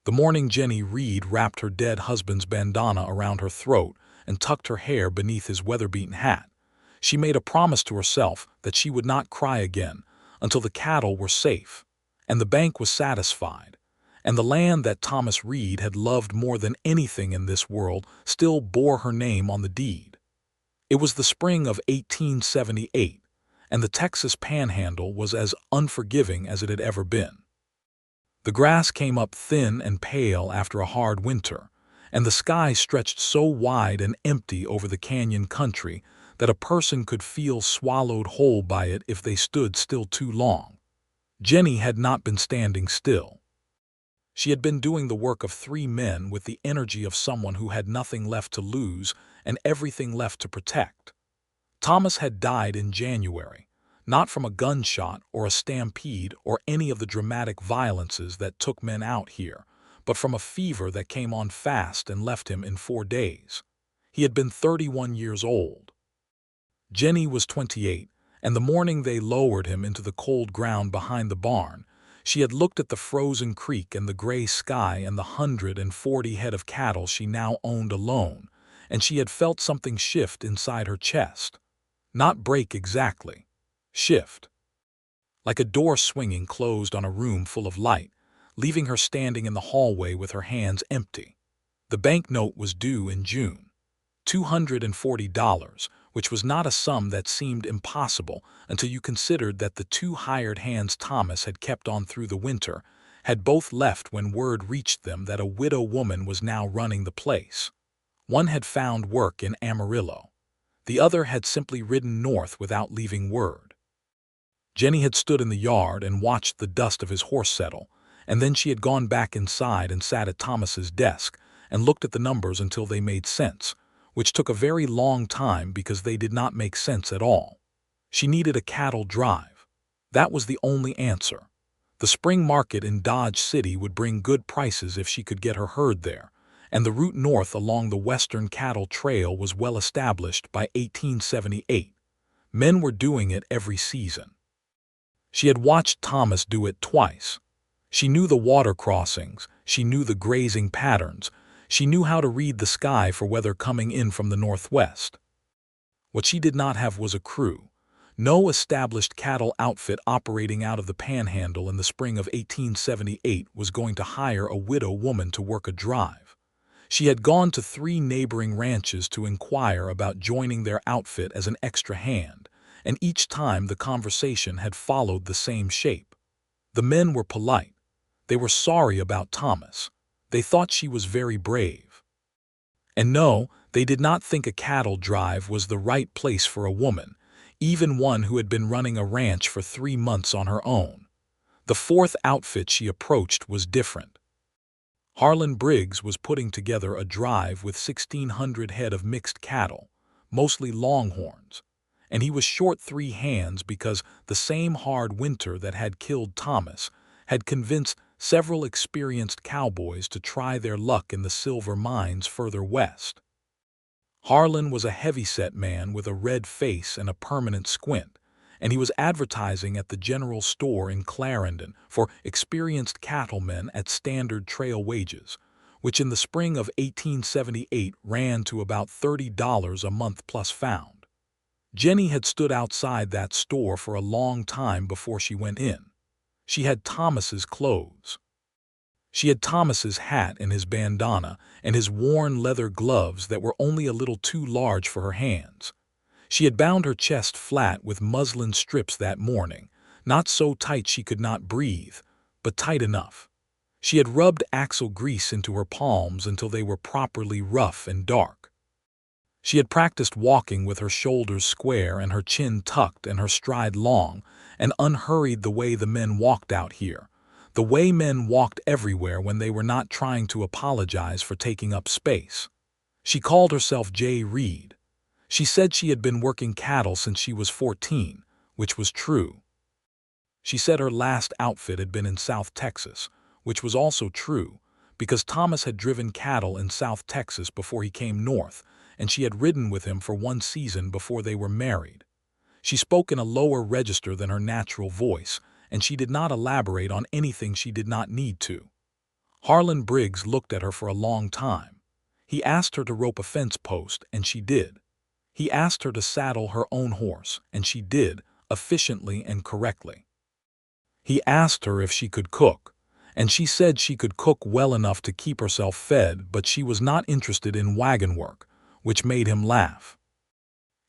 The morning Jennie Reed wrapped her dead husband's bandana around her throat and tucked her hair beneath his weather-beaten hat. She made a promise to herself that she would not cry again until the cattle were safe, and the bank was satisfied, and the land that Thomas Reed had loved more than anything in this world still bore her name on the deed. It was the spring of 1878, and the Texas Panhandle was as unforgiving as it had ever been. The grass came up thin and pale after a hard winter, and the sky stretched so wide and empty over the canyon country that a person could feel swallowed whole by it if they stood still too long. Jennie had not been standing still. She had been doing the work of 3 men with the energy of someone who had nothing left to lose and everything left to protect. Thomas had died in January, not from a gunshot or a stampede or any of the dramatic violences that took men out here, but from a fever that came on fast and left him in 4 days. He had been 31 years old. Jennie was 28, and the morning they lowered him into the cold ground behind the barn, she had looked at the frozen creek and the gray sky and the 140 head of cattle she now owned alone, and she had felt something shift inside her chest. Not break exactly. Shift. Like a door swinging closed on a room full of light, leaving her standing in the hallway with her hands empty. The banknote was due in June. $240, which was not a sum that seemed impossible until you considered that the 2 hired hands Thomas had kept on through the winter had both left when word reached them that a widow woman was now running the place. One had found work in Amarillo. The other had simply ridden north without leaving word. Jennie had stood in the yard and watched the dust of his horse settle, and then she had gone back inside and sat at Thomas's desk and looked at the numbers until they made sense, which took a very long time because they did not make sense at all. She needed a cattle drive. That was the only answer. The spring market in Dodge City would bring good prices if she could get her herd there, and the route north along the Western Cattle Trail was well established by 1878. Men were doing it every season. She had watched Thomas do it twice. She knew the water crossings, she knew the grazing patterns, she knew how to read the sky for weather coming in from the northwest. What she did not have was a crew. No established cattle outfit operating out of the Panhandle in the spring of 1878 was going to hire a widow woman to work a drive. She had gone to 3 neighboring ranches to inquire about joining their outfit as an extra hand, and each time the conversation had followed the same shape. The men were polite. They were sorry about Thomas. They thought she was very brave. And no, they did not think a cattle drive was the right place for a woman, even one who had been running a ranch for 3 months on her own. The 4th outfit she approached was different. Harlan Briggs was putting together a drive with 1,600 head of mixed cattle, mostly longhorns, and he was short 3 hands because the same hard winter that had killed Thomas had convinced several experienced cowboys to try their luck in the silver mines further west. Harlan was a heavy-set man with a red face and a permanent squint, and he was advertising at the general store in Clarendon for experienced cattlemen at standard trail wages, which in the spring of 1878 ran to about $30 a month plus found. Jennie had stood outside that store for a long time before she went in. She had Thomas's clothes. She had Thomas's hat and his bandana and his worn leather gloves that were only a little too large for her hands. She had bound her chest flat with muslin strips that morning, not so tight she could not breathe, but tight enough. She had rubbed axle grease into her palms until they were properly rough and dark. She had practiced walking with her shoulders square and her chin tucked and her stride long and unhurried the way the men walked out here, the way men walked everywhere when they were not trying to apologize for taking up space. She called herself Jennie Reed. She said she had been working cattle since she was 14, which was true. She said her last outfit had been in South Texas, which was also true, because Thomas had driven cattle in South Texas before he came north, and she had ridden with him for 1 season before they were married. She spoke in a lower register than her natural voice, and she did not elaborate on anything she did not need to. Harlan Briggs looked at her for a long time. He asked her to rope a fence post, and she did. He asked her to saddle her own horse, and she did, efficiently and correctly. He asked her if she could cook, and she said she could cook well enough to keep herself fed, but she was not interested in wagon work, which made him laugh.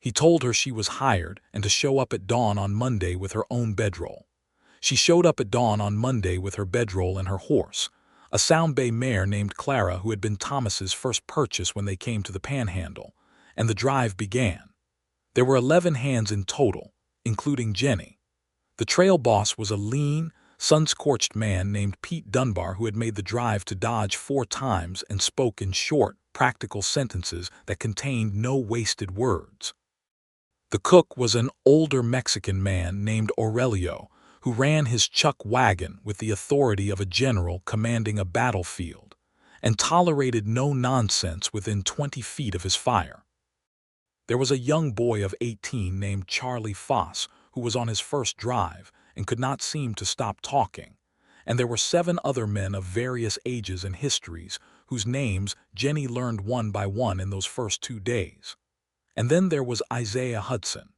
He told her she was hired and to show up at dawn on Monday with her own bedroll. She showed up at dawn on Monday with her bedroll and her horse, a Sound Bay mare named Clara who had been Thomas's first purchase when they came to the Panhandle, and the drive began. There were 11 hands in total, including Jennie. The trail boss was a lean, sun-scorched man named Pete Dunbar who had made the drive to Dodge 4 times and spoke in short, practical sentences that contained no wasted words. The cook was an older Mexican man named Aurelio, who ran his chuck wagon with the authority of a general commanding a battlefield, and tolerated no nonsense within 20 feet of his fire. There was a young boy of 18 named Charlie Foss who was on his first drive and could not seem to stop talking, and there were 7 other men of various ages and histories whose names Jennie learned one by one in those first 2 days. And then there was Isaiah Hudson.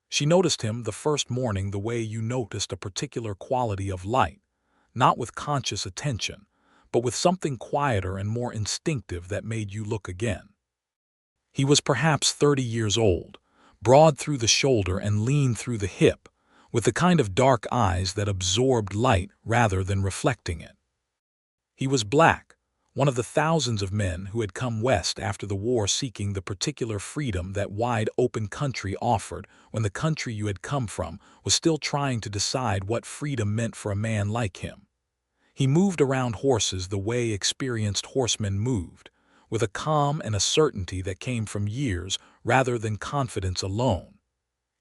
She noticed him the first morning the way you noticed a particular quality of light, not with conscious attention, but with something quieter and more instinctive that made you look again. He was perhaps 30 years old, broad through the shoulder and lean through the hip, with the kind of dark eyes that absorbed light rather than reflecting it. He was black, one of the thousands of men who had come west after the war seeking the particular freedom that wide open country offered when the country you had come from was still trying to decide what freedom meant for a man like him. He moved around horses the way experienced horsemen moved, with a calm and a certainty that came from years rather than confidence alone.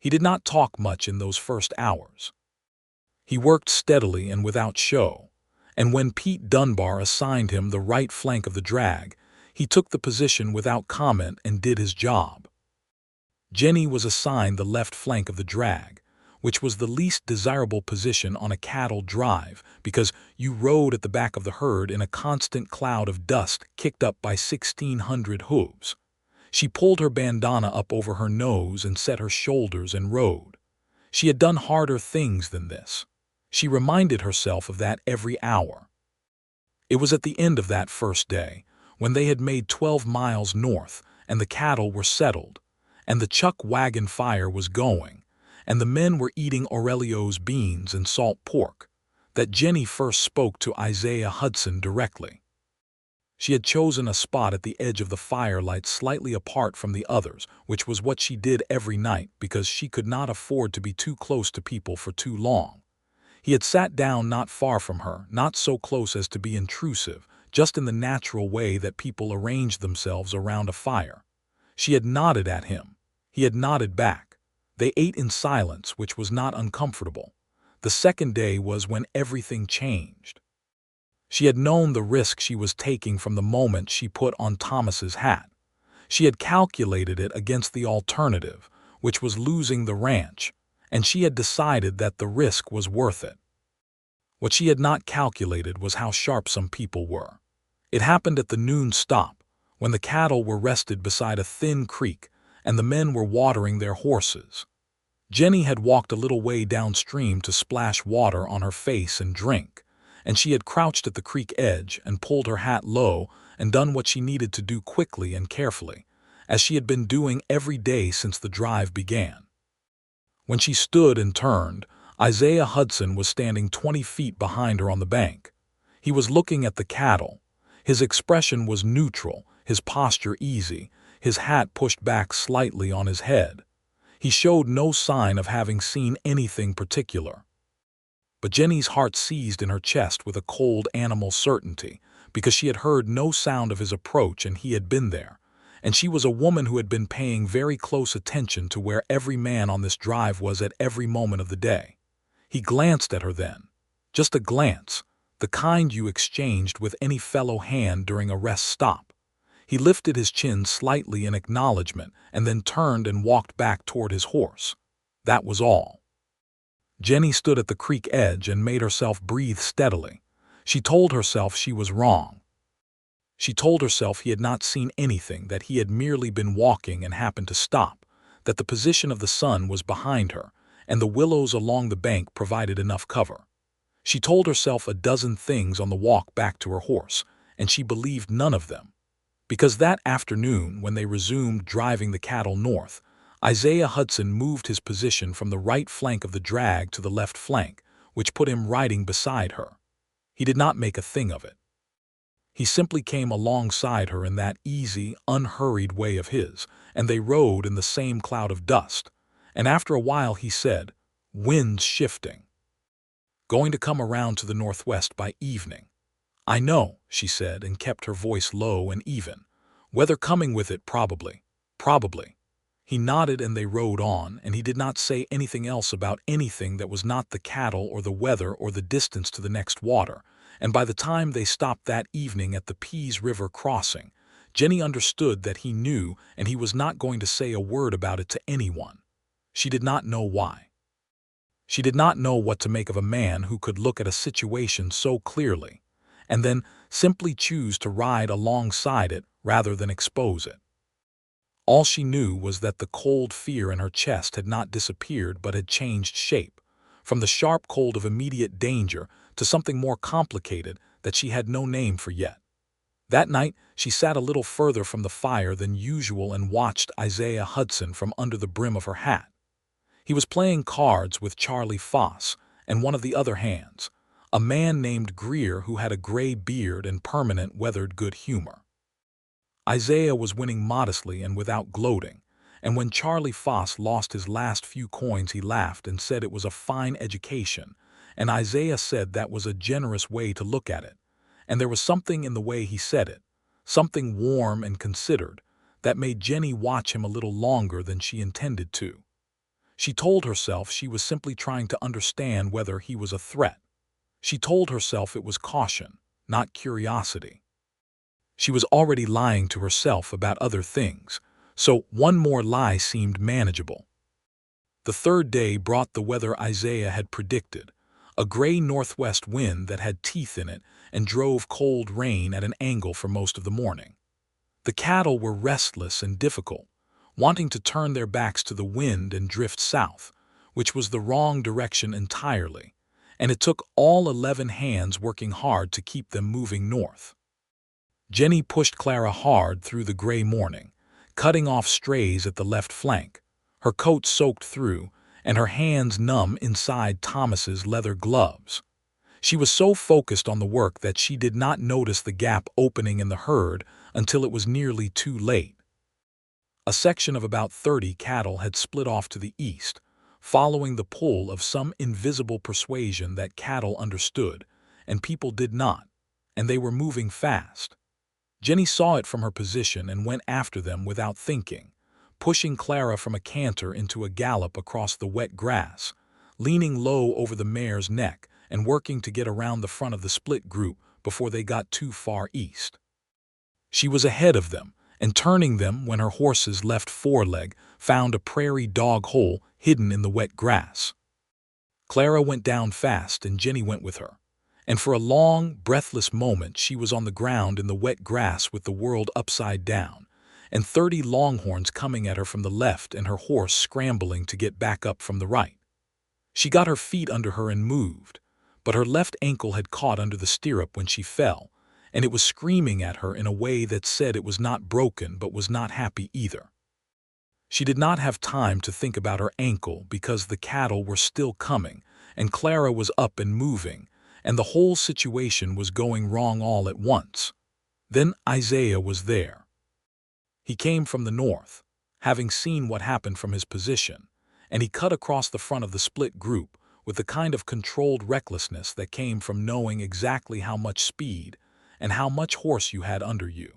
He did not talk much in those first hours. He worked steadily and without show, and when Pete Dunbar assigned him the right flank of the drag, he took the position without comment and did his job. Jennie was assigned the left flank of the drag, which was the least desirable position on a cattle drive because you rode at the back of the herd in a constant cloud of dust kicked up by 1,600 hooves. She pulled her bandana up over her nose and set her shoulders and rode. She had done harder things than this. She reminded herself of that every hour. It was at the end of that first day, when they had made 12 miles north and the cattle were settled, and the chuck wagon fire was going, and the men were eating Aurelio's beans and salt pork, that Jennie first spoke to Isaiah Hudson directly. She had chosen a spot at the edge of the firelight slightly apart from the others, which was what she did every night because she could not afford to be too close to people for too long. He had sat down not far from her, not so close as to be intrusive, just in the natural way that people arrange themselves around a fire. She had nodded at him. He had nodded back. They ate in silence, which was not uncomfortable. The second day was when everything changed. She had known the risk she was taking from the moment she put on Thomas's hat. She had calculated it against the alternative, which was losing the ranch, and she had decided that the risk was worth it. What she had not calculated was how sharp some people were. It happened at the noon stop, when the cattle were rested beside a thin creek and the men were watering their horses. Jennie had walked a little way downstream to splash water on her face and drink, and she had crouched at the creek edge and pulled her hat low and done what she needed to do quickly and carefully, as she had been doing every day since the drive began. When she stood and turned, Isaiah Hudson was standing 20 feet behind her on the bank. He was looking at the cattle. His expression was neutral, his posture easy, his hat pushed back slightly on his head. He showed no sign of having seen anything particular. But Jennie's heart seized in her chest with a cold animal certainty, because she had heard no sound of his approach and he had been there, and she was a woman who had been paying very close attention to where every man on this drive was at every moment of the day. He glanced at her then, just a glance, the kind you exchanged with any fellow hand during a rest stop. He lifted his chin slightly in acknowledgement and then turned and walked back toward his horse. That was all. Jennie stood at the creek edge and made herself breathe steadily. She told herself she was wrong. She told herself he had not seen anything, that he had merely been walking and happened to stop, that the position of the sun was behind her, and the willows along the bank provided enough cover. She told herself a dozen things on the walk back to her horse, and she believed none of them. Because that afternoon, when they resumed driving the cattle north, Isaiah Hudson moved his position from the right flank of the drag to the left flank, which put him riding beside her. He did not make a thing of it. He simply came alongside her in that easy, unhurried way of his, and they rode in the same cloud of dust. And after a while he said, "Wind's shifting. Going to come around to the northwest by evening." "I know," she said, and kept her voice low and even. "Weather coming with it, probably. Probably." He nodded and they rode on, and he did not say anything else about anything that was not the cattle or the weather or the distance to the next water. And by the time they stopped that evening at the Pease River crossing, Jennie understood that he knew, and he was not going to say a word about it to anyone. She did not know why. She did not know what to make of a man who could look at a situation so clearly, and then simply choose to ride alongside it rather than expose it. All she knew was that the cold fear in her chest had not disappeared but had changed shape, from the sharp cold of immediate danger to something more complicated that she had no name for yet. That night she sat a little further from the fire than usual and watched Isaiah Hudson from under the brim of her hat. He was playing cards with Charlie Foss and one of the other hands, a man named Greer who had a gray beard and permanent weathered good humor. Isaiah was winning modestly and without gloating, and when Charlie Foss lost his last few coins he laughed and said it was a fine education, and Isaiah said that was a generous way to look at it, and there was something in the way he said it, something warm and considered, that made Jennie watch him a little longer than she intended to. She told herself she was simply trying to understand whether he was a threat. She told herself it was caution, not curiosity. She was already lying to herself about other things, so one more lie seemed manageable. The third day brought the weather Isaiah had predicted, a gray northwest wind that had teeth in it and drove cold rain at an angle for most of the morning. The cattle were restless and difficult, wanting to turn their backs to the wind and drift south, which was the wrong direction entirely, and it took all 11 hands working hard to keep them moving north. Jennie pushed Clara hard through the gray morning, cutting off strays at the left flank, her coat soaked through, and her hands numb inside Thomas's leather gloves. She was so focused on the work that she did not notice the gap opening in the herd until it was nearly too late. A section of about 30 cattle had split off to the east, following the pull of some invisible persuasion that cattle understood, and people did not, and they were moving fast. Jennie saw it from her position and went after them without thinking, pushing Clara from a canter into a gallop across the wet grass, leaning low over the mare's neck and working to get around the front of the split group before they got too far east. She was ahead of them and turning them when her horse's left foreleg found a prairie dog hole hidden in the wet grass. Clara went down fast and Jennie went with her, and for a long, breathless moment she was on the ground in the wet grass with the world upside down, and 30 longhorns coming at her from the left and her horse scrambling to get back up from the right. She got her feet under her and moved, but her left ankle had caught under the stirrup when she fell, and it was screaming at her in a way that said it was not broken but was not happy either. She did not have time to think about her ankle because the cattle were still coming, and Clara was up and moving, and the whole situation was going wrong all at once. Then Isaiah was there. He came from the north, having seen what happened from his position, and he cut across the front of the split group with the kind of controlled recklessness that came from knowing exactly how much speed and how much horse you had under you.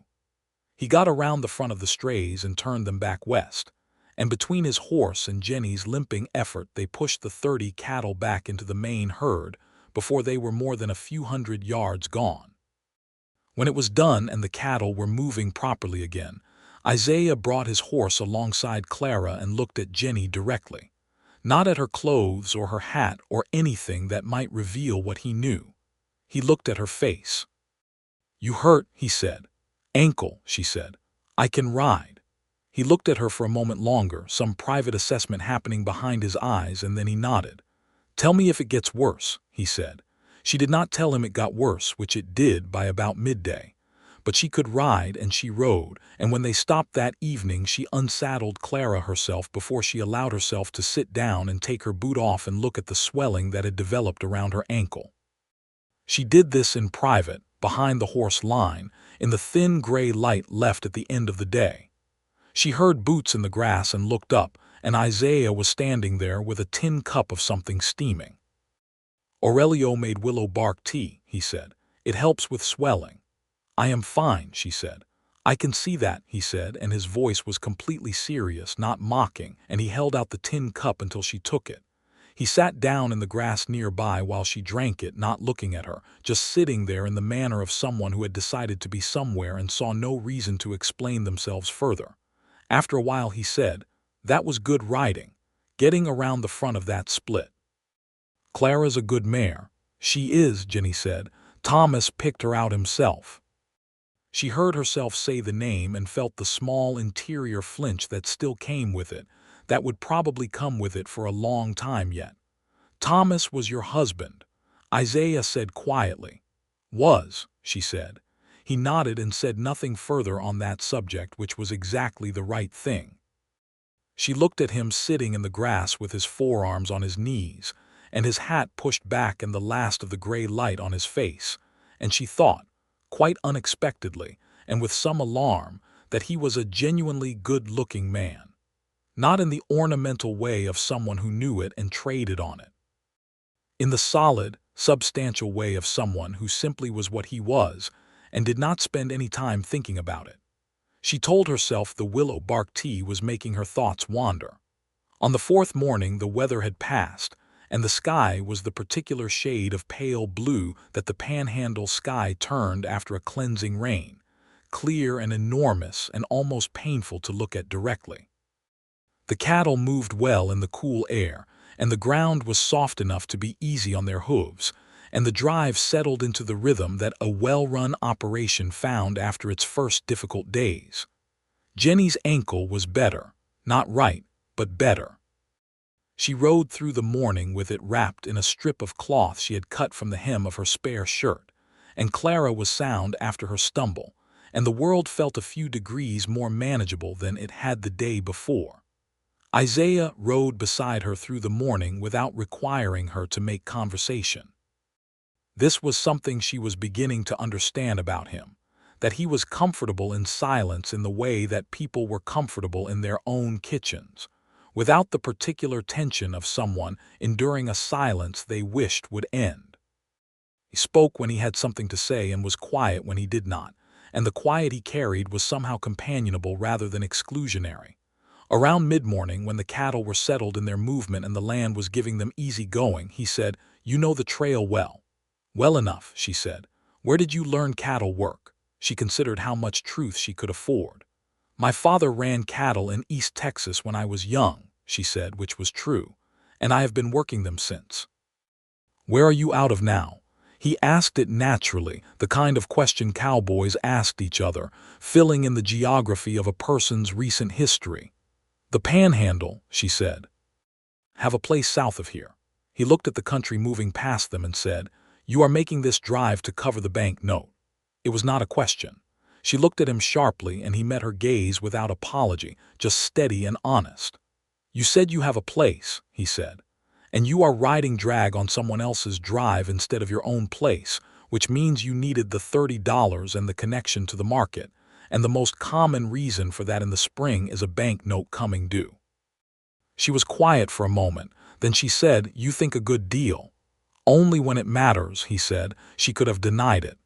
He got around the front of the strays and turned them back west, and between his horse and Jennie's limping effort they pushed the 30 cattle back into the main herd before they were more than a few hundred yards gone. When it was done and the cattle were moving properly again, Isaiah brought his horse alongside Clara and looked at Jennie directly, not at her clothes or her hat or anything that might reveal what he knew. He looked at her face. "You hurt," he said. "Ankle," she said. "I can ride." He looked at her for a moment longer, some private assessment happening behind his eyes, and then he nodded. "Tell me if it gets worse," he said. She did not tell him it got worse, which it did by about midday. But she could ride, and she rode, and when they stopped that evening she unsaddled Clara herself before she allowed herself to sit down and take her boot off and look at the swelling that had developed around her ankle. She did this in private, behind the horse line, in the thin gray light left at the end of the day. She heard boots in the grass and looked up, and Isaiah was standing there with a tin cup of something steaming. "Aurelio made willow bark tea," he said. "It helps with swelling." "I am fine," she said. "I can see that," he said, and his voice was completely serious, not mocking, and he held out the tin cup until she took it. He sat down in the grass nearby while she drank it, not looking at her, just sitting there in the manner of someone who had decided to be somewhere and saw no reason to explain themselves further. After a while he said, "That was good riding, getting around the front of that split." "Clara's a good mare." "She is," Jennie said. "Thomas picked her out himself." She heard herself say the name and felt the small interior flinch that still came with it, that would probably come with it for a long time yet. "Thomas was your husband," Isaiah said quietly. "Was," she said. He nodded and said nothing further on that subject, which was exactly the right thing. She looked at him sitting in the grass with his forearms on his knees, and his hat pushed back and the last of the gray light on his face, and she thought, quite unexpectedly, and with some alarm, that he was a genuinely good-looking man. Not in the ornamental way of someone who knew it and traded on it. In the solid, substantial way of someone who simply was what he was and did not spend any time thinking about it. She told herself the willow bark tea was making her thoughts wander. On the fourth morning the weather had passed, and the sky was the particular shade of pale blue that the panhandle sky turned after a cleansing rain, clear and enormous and almost painful to look at directly. The cattle moved well in the cool air, and the ground was soft enough to be easy on their hooves, and the drive settled into the rhythm that a well-run operation found after its first difficult days. Jennie's ankle was better, not right, but better. She rode through the morning with it wrapped in a strip of cloth she had cut from the hem of her spare shirt, and Clara was sound after her stumble, and the world felt a few degrees more manageable than it had the day before. Isaiah rode beside her through the morning without requiring her to make conversation. This was something she was beginning to understand about him, that he was comfortable in silence in the way that people were comfortable in their own kitchens, without the particular tension of someone enduring a silence they wished would end. He spoke when he had something to say and was quiet when he did not, and the quiet he carried was somehow companionable rather than exclusionary. Around mid-morning, when the cattle were settled in their movement and the land was giving them easy going, he said, "You know the trail well." "Well enough," she said. "Where did you learn cattle work?" She considered how much truth she could afford. "My father ran cattle in East Texas when I was young," she said, which was true, "and I have been working them since." "Where are you out of now?" He asked it naturally, the kind of question cowboys asked each other, filling in the geography of a person's recent history. "The Panhandle," she said. "Have a place south of here." He looked at the country moving past them and said, "You are making this drive to cover the bank note." It was not a question. She looked at him sharply, and he met her gaze without apology, just steady and honest. "You said you have a place," he said, "and you are riding drag on someone else's drive instead of your own place, which means you needed the $30 and the connection to the market, and the most common reason for that in the spring is a bank note coming due." She was quiet for a moment, then she said, "You think a good deal." "Only when it matters," he said. She could have denied it.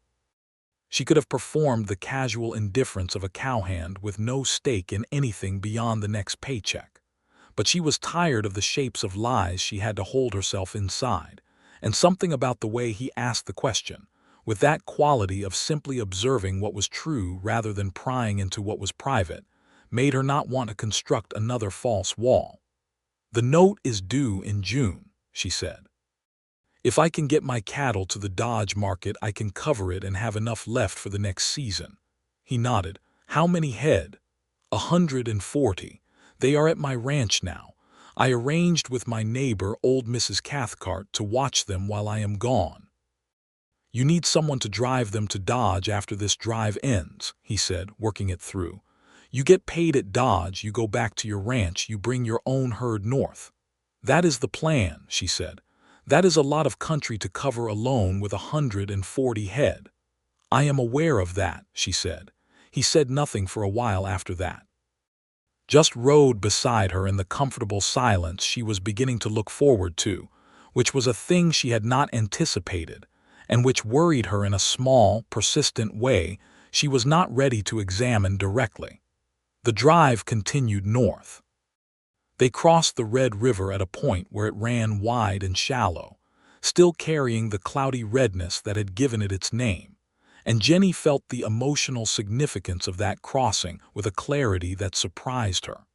She could have performed the casual indifference of a cowhand with no stake in anything beyond the next paycheck. But she was tired of the shapes of lies she had to hold herself inside, and something about the way he asked the question, with that quality of simply observing what was true rather than prying into what was private, made her not want to construct another false wall. "The note is due in June," she said. If I can get my cattle to the Dodge market, I can cover it and have enough left for the next season." He nodded. "How many head?" 140. They are at my ranch now. I arranged with my neighbor, old Mrs. Cathcart, to watch them while I am gone." "You need someone to drive them to Dodge after this drive ends," he said, working it through. "You get paid at Dodge, you go back to your ranch, you bring your own herd north." "That is the plan," she said. "That is a lot of country to cover alone with 140 head." "I am aware of that," she said. He said nothing for a while after that. Just rode beside her in the comfortable silence she was beginning to look forward to, which was a thing she had not anticipated, and which worried her in a small, persistent way she was not ready to examine directly. The drive continued north. They crossed the Red River at a point where it ran wide and shallow, still carrying the cloudy redness that had given it its name, and Jennie felt the emotional significance of that crossing with a clarity that surprised her.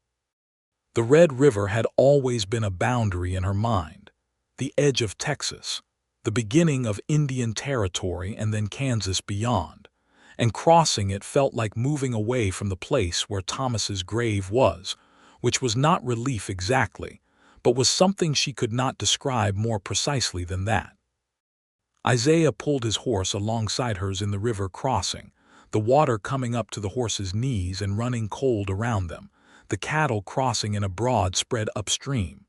The Red River had always been a boundary in her mind, the edge of Texas, the beginning of Indian Territory and then Kansas beyond, and crossing it felt like moving away from the place where Thomas's grave was, which was not relief exactly, but was something she could not describe more precisely than that. Isaiah pulled his horse alongside hers in the river crossing, the water coming up to the horse's knees and running cold around them, the cattle crossing in a broad spread upstream.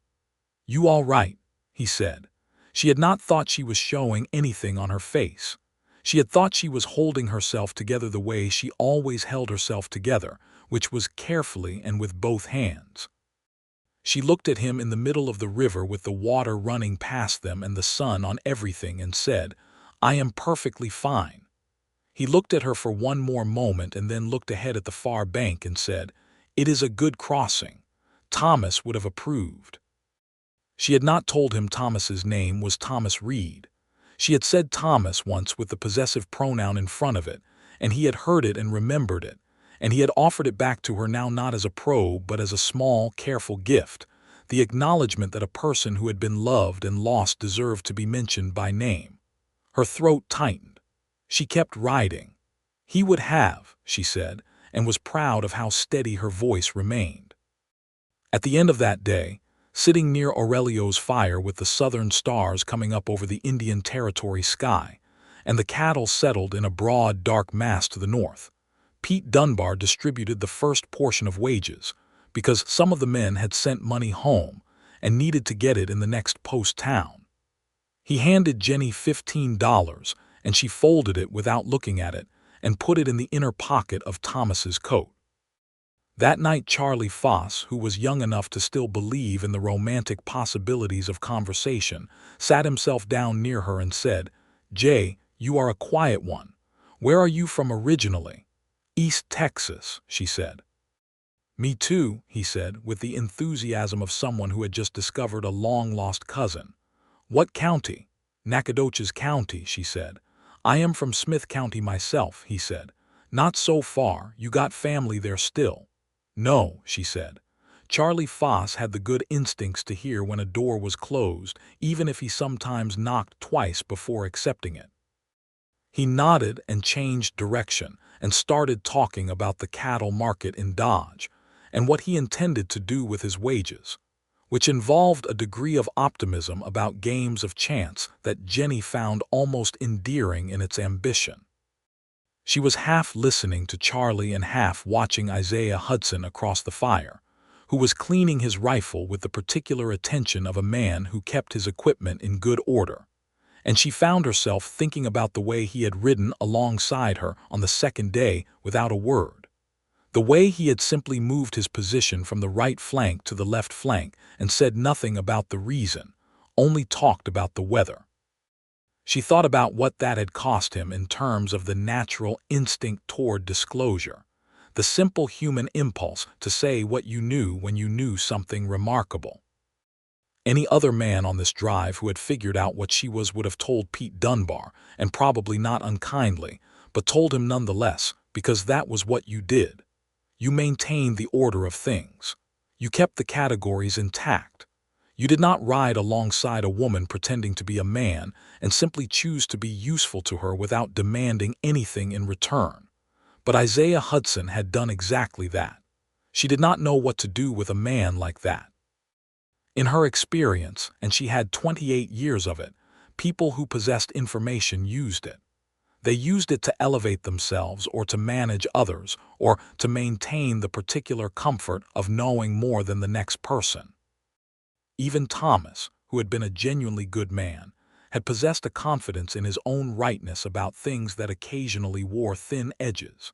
"You all right?" he said. She had not thought she was showing anything on her face. She had thought she was holding herself together the way she always held herself together, which was carefully and with both hands. She looked at him in the middle of the river with the water running past them and the sun on everything and said, "I am perfectly fine." He looked at her for one more moment and then looked ahead at the far bank and said, "It is a good crossing. Thomas would have approved." She had not told him Thomas's name was Thomas Reed. She had said Thomas once with the possessive pronoun in front of it, and he had heard it and remembered it, and he had offered it back to her now not as a probe but as a small, careful gift, the acknowledgement that a person who had been loved and lost deserved to be mentioned by name. Her throat tightened. She kept riding. He would have, she said, and was proud of how steady her voice remained. At the end of that day, sitting near Aurelio's fire with the southern stars coming up over the Indian Territory sky, and the cattle settled in a broad, dark mass to the north, Pete Dunbar distributed the first portion of wages, because some of the men had sent money home and needed to get it in the next post town. He handed Jennie $15, and she folded it without looking at it and put it in the inner pocket of Thomas's coat. That night Charlie Foss, who was young enough to still believe in the romantic possibilities of conversation, sat himself down near her and said, "Jay, you are a quiet one. Where are you from originally?" "East Texas," she said. "Me too," he said, with the enthusiasm of someone who had just discovered a long-lost cousin. "What county?" "Nacogdoches County," she said. "I am from Smith County myself," he said. "Not so far, you got family there still." "No," she said. Charlie Foss had the good instincts to hear when a door was closed, even if he sometimes knocked twice before accepting it. He nodded and changed direction and started talking about the cattle market in Dodge and what he intended to do with his wages, which involved a degree of optimism about games of chance that Jennie found almost endearing in its ambition. She was half listening to Charlie and half watching Isaiah Hudson across the fire, who was cleaning his rifle with the particular attention of a man who kept his equipment in good order, and she found herself thinking about the way he had ridden alongside her on the second day without a word, the way he had simply moved his position from the right flank to the left flank and said nothing about the reason, only talked about the weather. She thought about what that had cost him in terms of the natural instinct toward disclosure, the simple human impulse to say what you knew when you knew something remarkable. Any other man on this drive who had figured out what she was would have told Pete Dunbar, and probably not unkindly, but told him nonetheless, because that was what you did. You maintained the order of things. You kept the categories intact. You did not ride alongside a woman pretending to be a man and simply choose to be useful to her without demanding anything in return. But Isaiah Hudson had done exactly that. She did not know what to do with a man like that. In her experience, and she had 28 years of it, people who possessed information used it. They used it to elevate themselves or to manage others or to maintain the particular comfort of knowing more than the next person. Even Thomas, who had been a genuinely good man, had possessed a confidence in his own rightness about things that occasionally wore thin edges.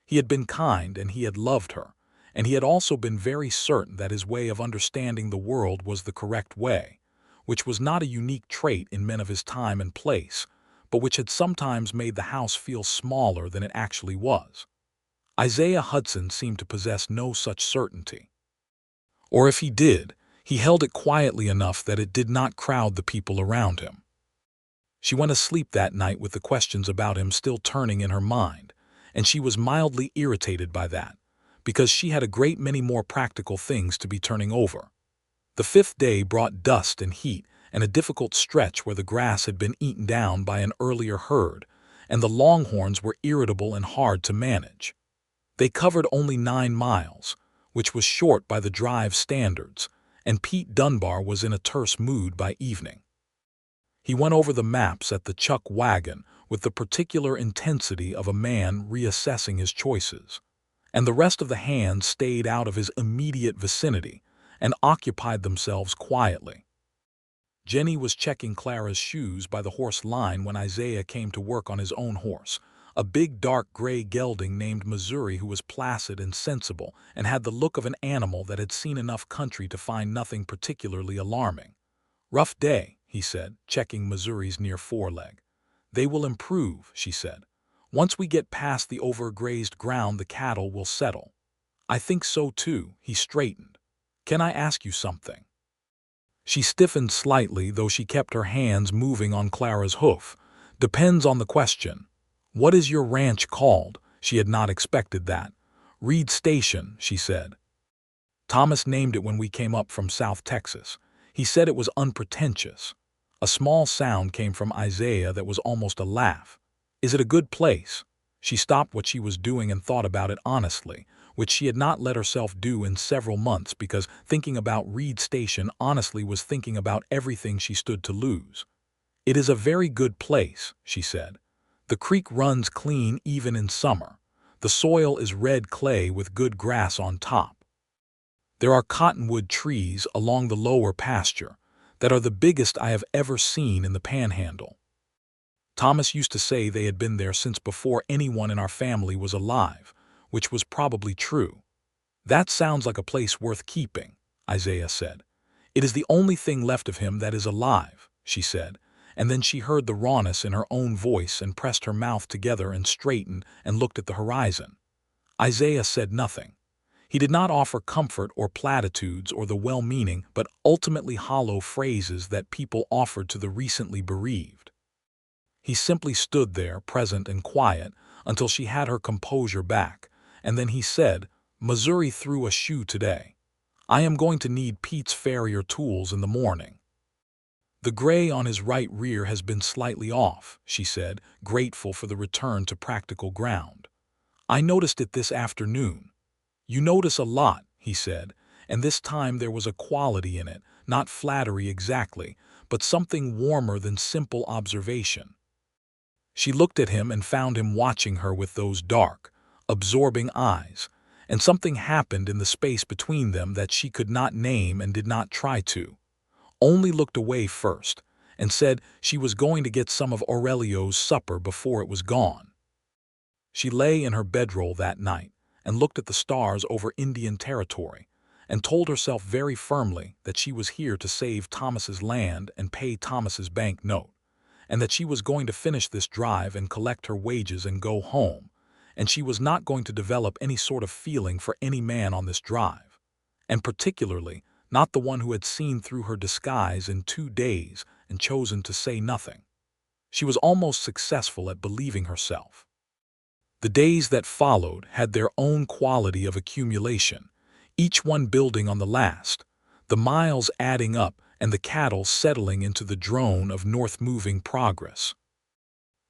He had been kind and he had loved her, and he had also been very certain that his way of understanding the world was the correct way, which was not a unique trait in men of his time and place, but which had sometimes made the house feel smaller than it actually was. Isaiah Hudson seemed to possess no such certainty. Or if he did, he held it quietly enough that it did not crowd the people around him. She went to sleep that night with the questions about him still turning in her mind, and she was mildly irritated by that, because she had a great many more practical things to be turning over. The fifth day brought dust and heat and a difficult stretch where the grass had been eaten down by an earlier herd, and the longhorns were irritable and hard to manage. They covered only 9 miles, which was short by the drive standards, and Pete Dunbar was in a terse mood by evening. He went over the maps at the chuck wagon with the particular intensity of a man reassessing his choices, and the rest of the hands stayed out of his immediate vicinity and occupied themselves quietly. Jennie was checking Clara's shoes by the horse line when Isaiah came to work on his own horse, a big dark gray gelding named Missouri who was placid and sensible and had the look of an animal that had seen enough country to find nothing particularly alarming. "Rough day," he said, checking Missouri's near foreleg. "They will improve," she said. "Once we get past the overgrazed ground the cattle will settle." "I think so too," he straightened. "Can I ask you something?" She stiffened slightly, though she kept her hands moving on Clara's hoof. "Depends on the question." "What is your ranch called?" She had not expected that. "Reed Station," she said. "Thomas named it when we came up from South Texas. He said it was unpretentious." A small sound came from Isaiah that was almost a laugh. "Is it a good place?" She stopped what she was doing and thought about it honestly, which she had not let herself do in several months because thinking about Reed Station honestly was thinking about everything she stood to lose. "It is a very good place," she said. "The creek runs clean even in summer. The soil is red clay with good grass on top. There are cottonwood trees along the lower pasture that are the biggest I have ever seen in the Panhandle. Thomas used to say they had been there since before anyone in our family was alive, which was probably true." "That sounds like a place worth keeping," Isaiah said. "It is the only thing left of him that is alive," she said, and then she heard the rawness in her own voice and pressed her mouth together and straightened and looked at the horizon. Isaiah said nothing. He did not offer comfort or platitudes or the well-meaning but ultimately hollow phrases that people offered to the recently bereaved. He simply stood there, present and quiet, until she had her composure back, and then he said, "Missouri threw a shoe today. I am going to need Pete's farrier tools in the morning." "The gray on his right rear has been slightly off," she said, grateful for the return to practical ground. "I noticed it this afternoon." "You notice a lot," he said, and this time there was a quality in it, not flattery exactly, but something warmer than simple observation. She looked at him and found him watching her with those dark, absorbing eyes, and something happened in the space between them that she could not name and did not try to. Only looked away first, and said she was going to get some of Aurelio's supper before it was gone. She lay in her bedroll that night and looked at the stars over Indian Territory, and told herself very firmly that she was here to save Thomas's land and pay Thomas's bank note, and that she was going to finish this drive and collect her wages and go home, and she was not going to develop any sort of feeling for any man on this drive, and particularly not the one who had seen through her disguise in 2 days and chosen to say nothing. She was almost successful at believing herself. The days that followed had their own quality of accumulation, each one building on the last, the miles adding up and the cattle settling into the drone of north-moving progress.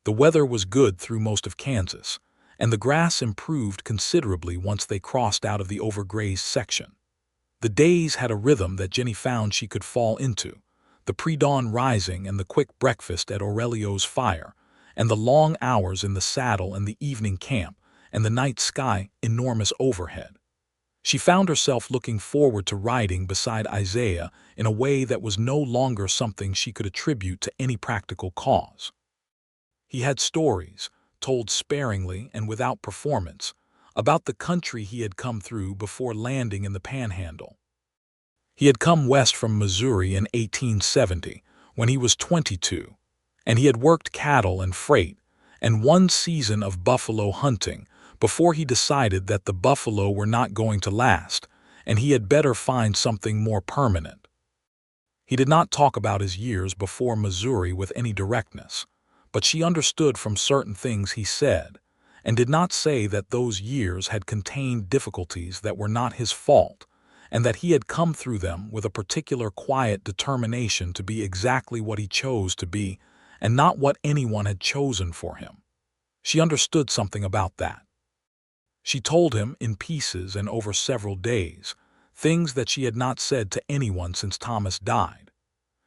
The weather was good through most of Kansas, and the grass improved considerably once they crossed out of the overgrazed section. The days had a rhythm that Jennie found she could fall into, the pre-dawn rising and the quick breakfast at Aurelio's fire, and the long hours in the saddle and the evening camp, and the night sky enormous overhead. She found herself looking forward to riding beside Isaiah in a way that was no longer something she could attribute to any practical cause. He had stories, told sparingly and without performance, about the country he had come through before landing in the Panhandle. He had come west from Missouri in 1870, when he was 22, and he had worked cattle and freight, and one season of buffalo hunting, before he decided that the buffalo were not going to last, and he had better find something more permanent. He did not talk about his years before Missouri with any directness, but she understood from certain things he said, and did not say that those years had contained difficulties that were not his fault, and that he had come through them with a particular quiet determination to be exactly what he chose to be, and not what anyone had chosen for him. She understood something about that. She told him, in pieces and over several days, things that she had not said to anyone since Thomas died.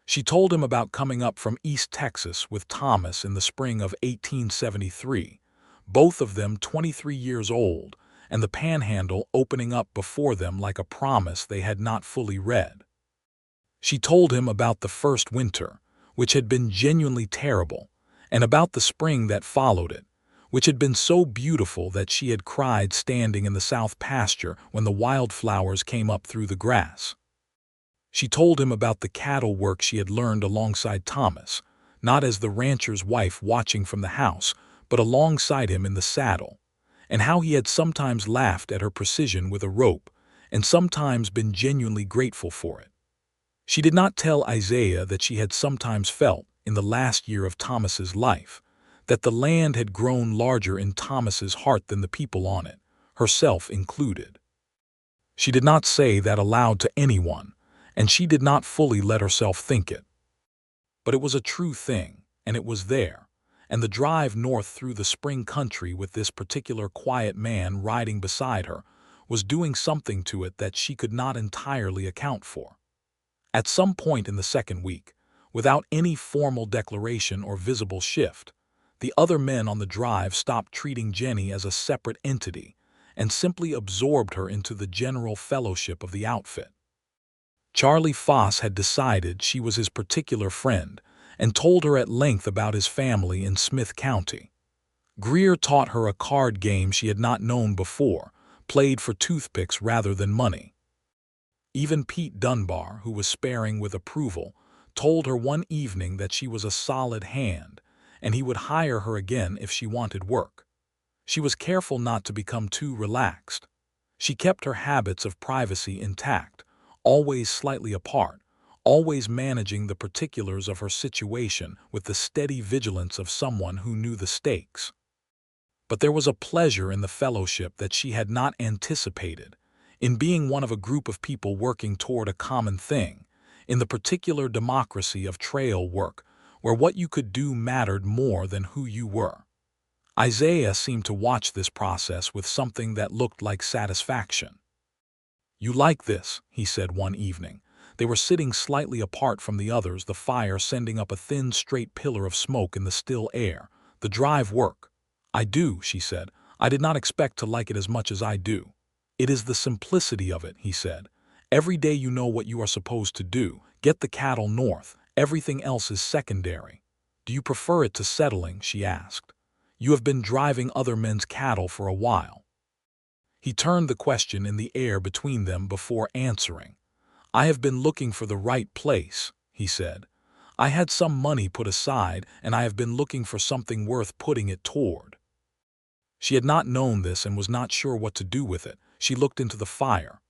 She told him about coming up from East Texas with Thomas in the spring of 1873, both of them 23 years old, and the Panhandle opening up before them like a promise they had not fully read. She told him about the first winter, which had been genuinely terrible, and about the spring that followed it, which had been so beautiful that she had cried standing in the south pasture when the wildflowers came up through the grass. She told him about the cattle work she had learned alongside Thomas, not as the rancher's wife watching from the house, but alongside him in the saddle, and how he had sometimes laughed at her precision with a rope, and sometimes been genuinely grateful for it. She did not tell Isaiah that she had sometimes felt, in the last year of Thomas's life, that the land had grown larger in Thomas's heart than the people on it, herself included. She did not say that aloud to anyone, and she did not fully let herself think it. But it was a true thing, and it was there, and the drive north through the spring country with this particular quiet man riding beside her was doing something to it that she could not entirely account for. At some point in the second week, without any formal declaration or visible shift, the other men on the drive stopped treating Jennie as a separate entity and simply absorbed her into the general fellowship of the outfit. Charlie Foss had decided she was his particular friend and told her at length about his family in Smith County. Greer taught her a card game she had not known before, played for toothpicks rather than money. Even Pete Dunbar, who was sparing with approval, told her one evening that she was a solid hand, and he would hire her again if she wanted work. She was careful not to become too relaxed. She kept her habits of privacy intact, always slightly apart, always managing the particulars of her situation with the steady vigilance of someone who knew the stakes. But there was a pleasure in the fellowship that she had not anticipated, in being one of a group of people working toward a common thing, in the particular democracy of trail work, where what you could do mattered more than who you were. Isaiah seemed to watch this process with something that looked like satisfaction. "You like this," he said one evening. They were sitting slightly apart from the others, the fire sending up a thin, straight pillar of smoke in the still air. "The drive work." "I do," she said. "I did not expect to like it as much as I do." "It is the simplicity of it," he said. "Every day you know what you are supposed to do. Get the cattle north. Everything else is secondary." "Do you prefer it to settling?" she asked. "You have been driving other men's cattle for a while." He turned the question in the air between them before answering. "I have been looking for the right place," he said. "I had some money put aside, and I have been looking for something worth putting it toward." She had not known this and was not sure what to do with it. She looked into the fire.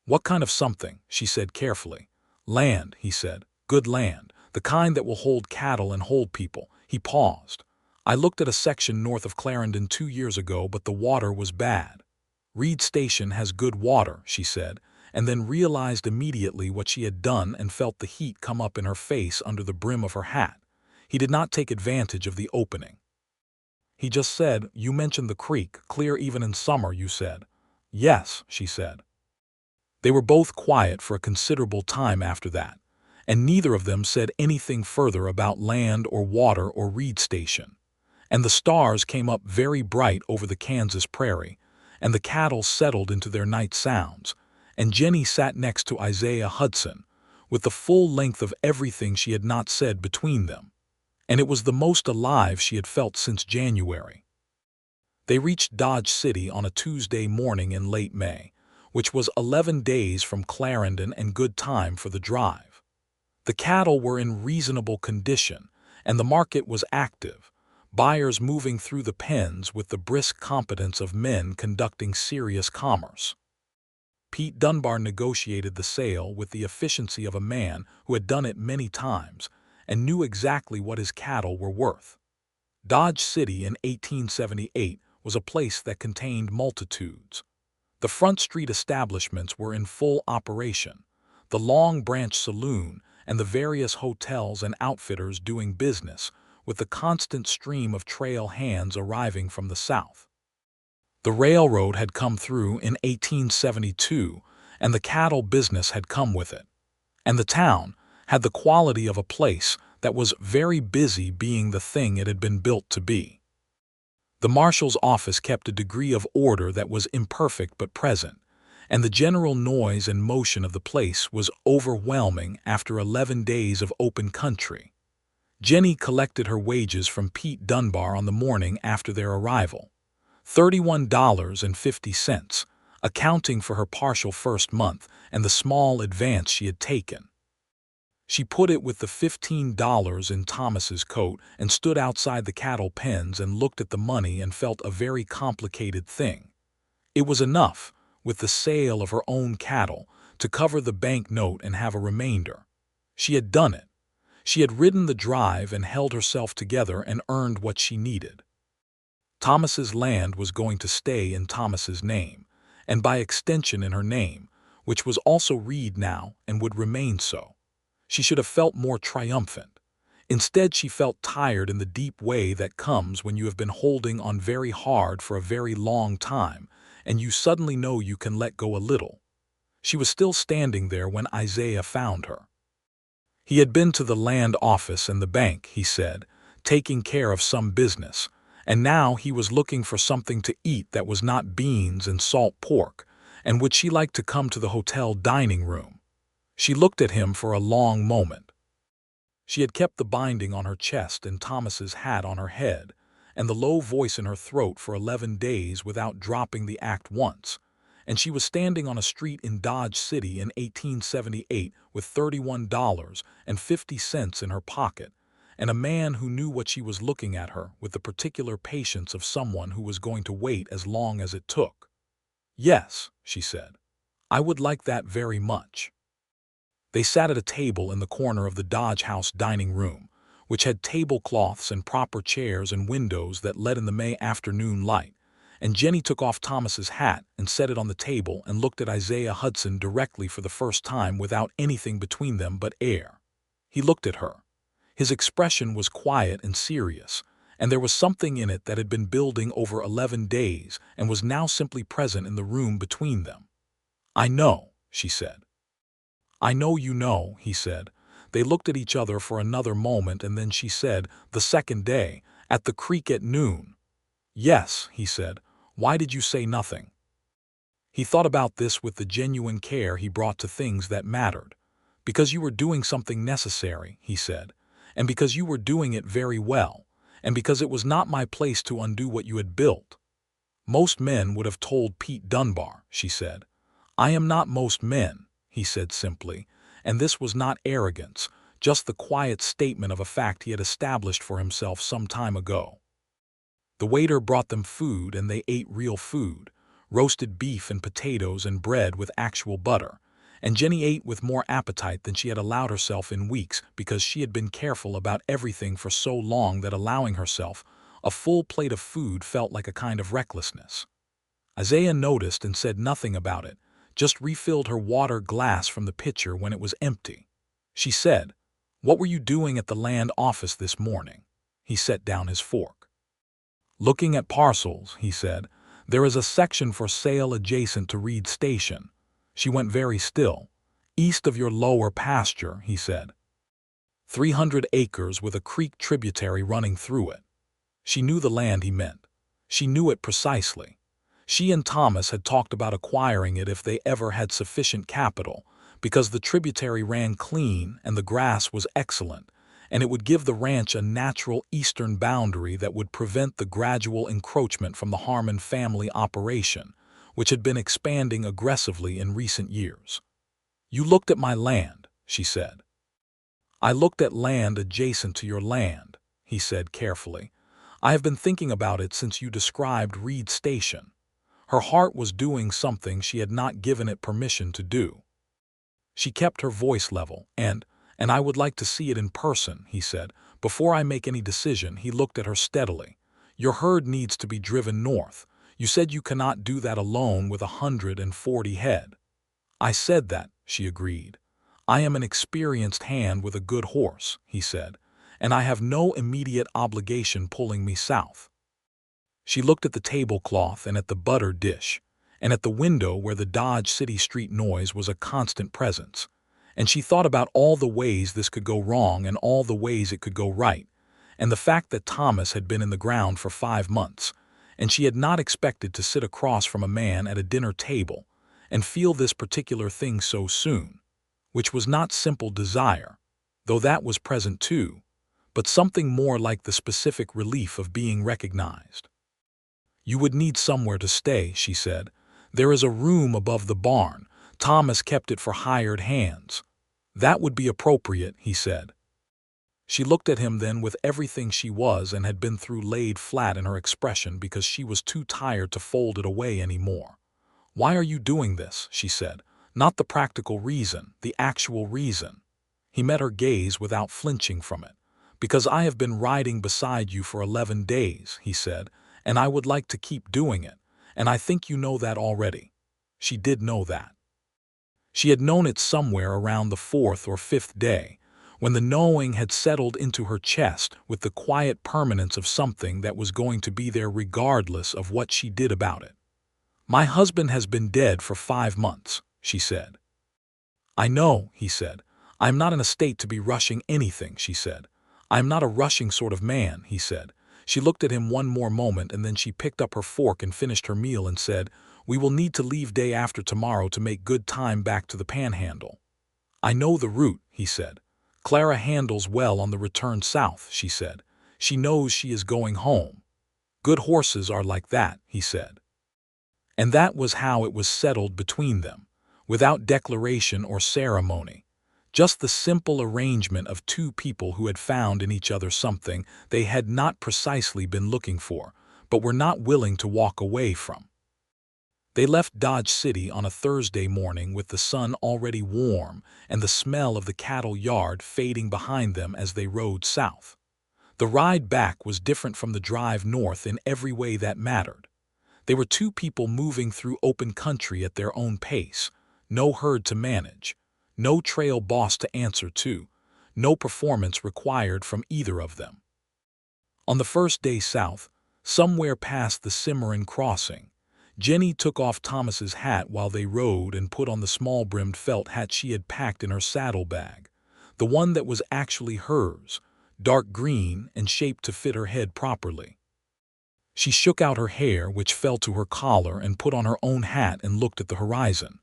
"What kind of something?" she said carefully. "Land," he said. "Good land. The kind that will hold cattle and hold people." He paused. "I looked at a section north of Clarendon 2 years ago, but the water was bad." "Reed Station has good water," she said, and then realized immediately what she had done and felt the heat come up in her face under the brim of her hat. He did not take advantage of the opening. He just said, "You mentioned the creek, clear even in summer, you said." "Yes," she said. They were both quiet for a considerable time after that, and neither of them said anything further about land or water or Reed Station. And the stars came up very bright over the Kansas prairie, and the cattle settled into their night sounds, and Jennie sat next to Isaiah Hudson, with the full length of everything she had not said between them, and it was the most alive she had felt since January. They reached Dodge City on a Tuesday morning in late May, which was 11 days from Clarendon and good time for the drive. The cattle were in reasonable condition, and the market was active, buyers moving through the pens with the brisk competence of men conducting serious commerce. Pete Dunbar negotiated the sale with the efficiency of a man who had done it many times and knew exactly what his cattle were worth. Dodge City in 1878 was a place that contained multitudes. The Front Street establishments were in full operation, the Long Branch Saloon and the various hotels and outfitters doing business, with the constant stream of trail hands arriving from the south. The railroad had come through in 1872, and the cattle business had come with it. And the town had the quality of a place that was very busy being the thing it had been built to be. The marshal's office kept a degree of order that was imperfect but present, and the general noise and motion of the place was overwhelming after 11 days of open country. Jennie collected her wages from Pete Dunbar on the morning after their arrival, $31.50, accounting for her partial first month and the small advance she had taken. She put it with the $15 in Thomas's coat and stood outside the cattle pens and looked at the money and felt a very complicated thing. It was enough, with the sale of her own cattle, to cover the bank note and have a remainder. She had done it. She had ridden the drive and held herself together and earned what she needed. Thomas's land was going to stay in Thomas's name, and by extension in her name, which was also Reed now and would remain so. She should have felt more triumphant. Instead, she felt tired in the deep way that comes when you have been holding on very hard for a very long time, and you suddenly know you can let go a little. She was still standing there when Isaiah found her. He had been to the land office and the bank, he said, taking care of some business, and now he was looking for something to eat that was not beans and salt pork, and would she like to come to the hotel dining room? She looked at him for a long moment. She had kept the binding on her chest and Thomas's hat on her head, and the low voice in her throat for 11 days without dropping the act once, and she was standing on a street in Dodge City in 1878 with $31.50 in her pocket, and a man who knew what she was looking at her with the particular patience of someone who was going to wait as long as it took. "Yes," she said, "I would like that very much." They sat at a table in the corner of the Dodge House dining room, which had tablecloths and proper chairs and windows that let in the May afternoon light, and Jennie took off Thomas's hat and set it on the table and looked at Isaiah Hudson directly for the first time without anything between them but air. He looked at her. His expression was quiet and serious, and there was something in it that had been building over 11 days and was now simply present in the room between them. "I know," she said. "I know you know," he said. They looked at each other for another moment, and then she said, "The second day, at the creek at noon." "Yes," he said. "Why did you say nothing?" He thought about this with the genuine care he brought to things that mattered. "Because you were doing something necessary," he said, "and because you were doing it very well, and because it was not my place to undo what you had built." "Most men would have told Pete Dunbar," she said. "I am not most men," he said simply, and this was not arrogance, just the quiet statement of a fact he had established for himself some time ago. The waiter brought them food, and they ate real food, roasted beef and potatoes and bread with actual butter, and Jennie ate with more appetite than she had allowed herself in weeks because she had been careful about everything for so long that allowing herself a full plate of food felt like a kind of recklessness. Isaiah noticed and said nothing about it, just refilled her water glass from the pitcher when it was empty. She said, "What were you doing at the land office this morning?" He set down his fork. "Looking at parcels," he said. "There is a section for sale adjacent to Reed Station." She went very still. "East of your lower pasture," he said. 300 acres with a creek tributary running through it. She knew the land he meant. She knew it precisely. She and Thomas had talked about acquiring it if they ever had sufficient capital, because the tributary ran clean and the grass was excellent, and it would give the ranch a natural eastern boundary that would prevent the gradual encroachment from the Harmon family operation, which had been expanding aggressively in recent years. "You looked at my land," she said. "I looked at land adjacent to your land," he said carefully. "I have been thinking about it since you described Reed Station." Her heart was doing something she had not given it permission to do. She kept her voice level, and I would like to see it in person," he said. "Before I make any decision," he looked at her steadily. "Your herd needs to be driven north. You said you cannot do that alone with 140 head." "I said that," she agreed. "I am an experienced hand with a good horse," he said, "and I have no immediate obligation pulling me south." She looked at the tablecloth and at the butter dish, and at the window where the Dodge City Street noise was a constant presence, and she thought about all the ways this could go wrong and all the ways it could go right, and the fact that Thomas had been in the ground for 5 months, and she had not expected to sit across from a man at a dinner table and feel this particular thing so soon, which was not simple desire, though that was present too, but something more like the specific relief of being recognized. "You would need somewhere to stay," she said. "There is a room above the barn. Thomas kept it for hired hands." "That would be appropriate," he said. She looked at him then with everything she was and had been through laid flat in her expression because she was too tired to fold it away anymore. "Why are you doing this?" she said. "Not the practical reason, the actual reason." He met her gaze without flinching from it. "Because I have been riding beside you for 11 days," he said, "and I would like to keep doing it, and I think you know that already." She did know that. She had known it somewhere around the 4th or 5th day, when the knowing had settled into her chest with the quiet permanence of something that was going to be there regardless of what she did about it. "My husband has been dead for 5 months," she said. "I know," he said. "I am not in a state to be rushing anything," she said. "I am not a rushing sort of man," he said. She looked at him one more moment, and then she picked up her fork and finished her meal and said, "We will need to leave day after tomorrow to make good time back to the Panhandle." "I know the route," he said. "Clara handles well on the return south," she said. "She knows she is going home. Good horses are like that," he said. And that was how it was settled between them, without declaration or ceremony. Just the simple arrangement of two people who had found in each other something they had not precisely been looking for, but were not willing to walk away from. They left Dodge City on a Thursday morning with the sun already warm and the smell of the cattle yard fading behind them as they rode south. The ride back was different from the drive north in every way that mattered. They were two people moving through open country at their own pace, no herd to manage, no trail boss to answer to, no performance required from either of them. On the first day south, somewhere past the Cimarron crossing, Jennie took off Thomas's hat while they rode and put on the small-brimmed felt hat she had packed in her saddlebag, the one that was actually hers, dark green and shaped to fit her head properly. She shook out her hair, which fell to her collar, and put on her own hat and looked at the horizon.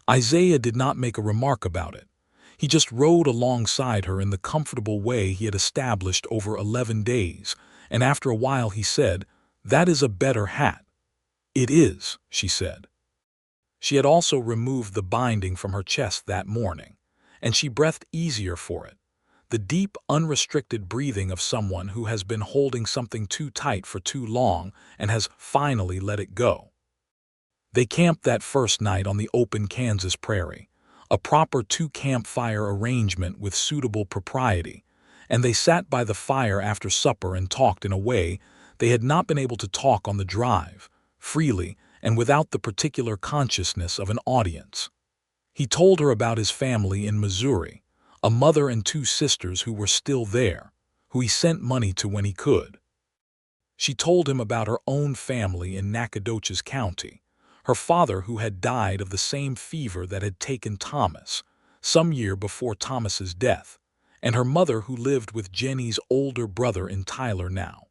Isaiah did not make a remark about it. He just rode alongside her in the comfortable way he had established over 11 days, and after a while he said, "That is a better hat." "It is," she said. She had also removed the binding from her chest that morning, and she breathed easier for it. The deep, unrestricted breathing of someone who has been holding something too tight for too long and has finally let it go. They camped that first night on the open Kansas prairie, a proper two-campfire arrangement with suitable propriety, and they sat by the fire after supper and talked in a way they had not been able to talk on the drive, freely and without the particular consciousness of an audience. He told her about his family in Missouri, a mother and two sisters who were still there, who he sent money to when he could. She told him about her own family in Nacogdoches County, her father who had died of the same fever that had taken Thomas, some year before Thomas's death, and her mother who lived with Jennie's older brother in Tyler now.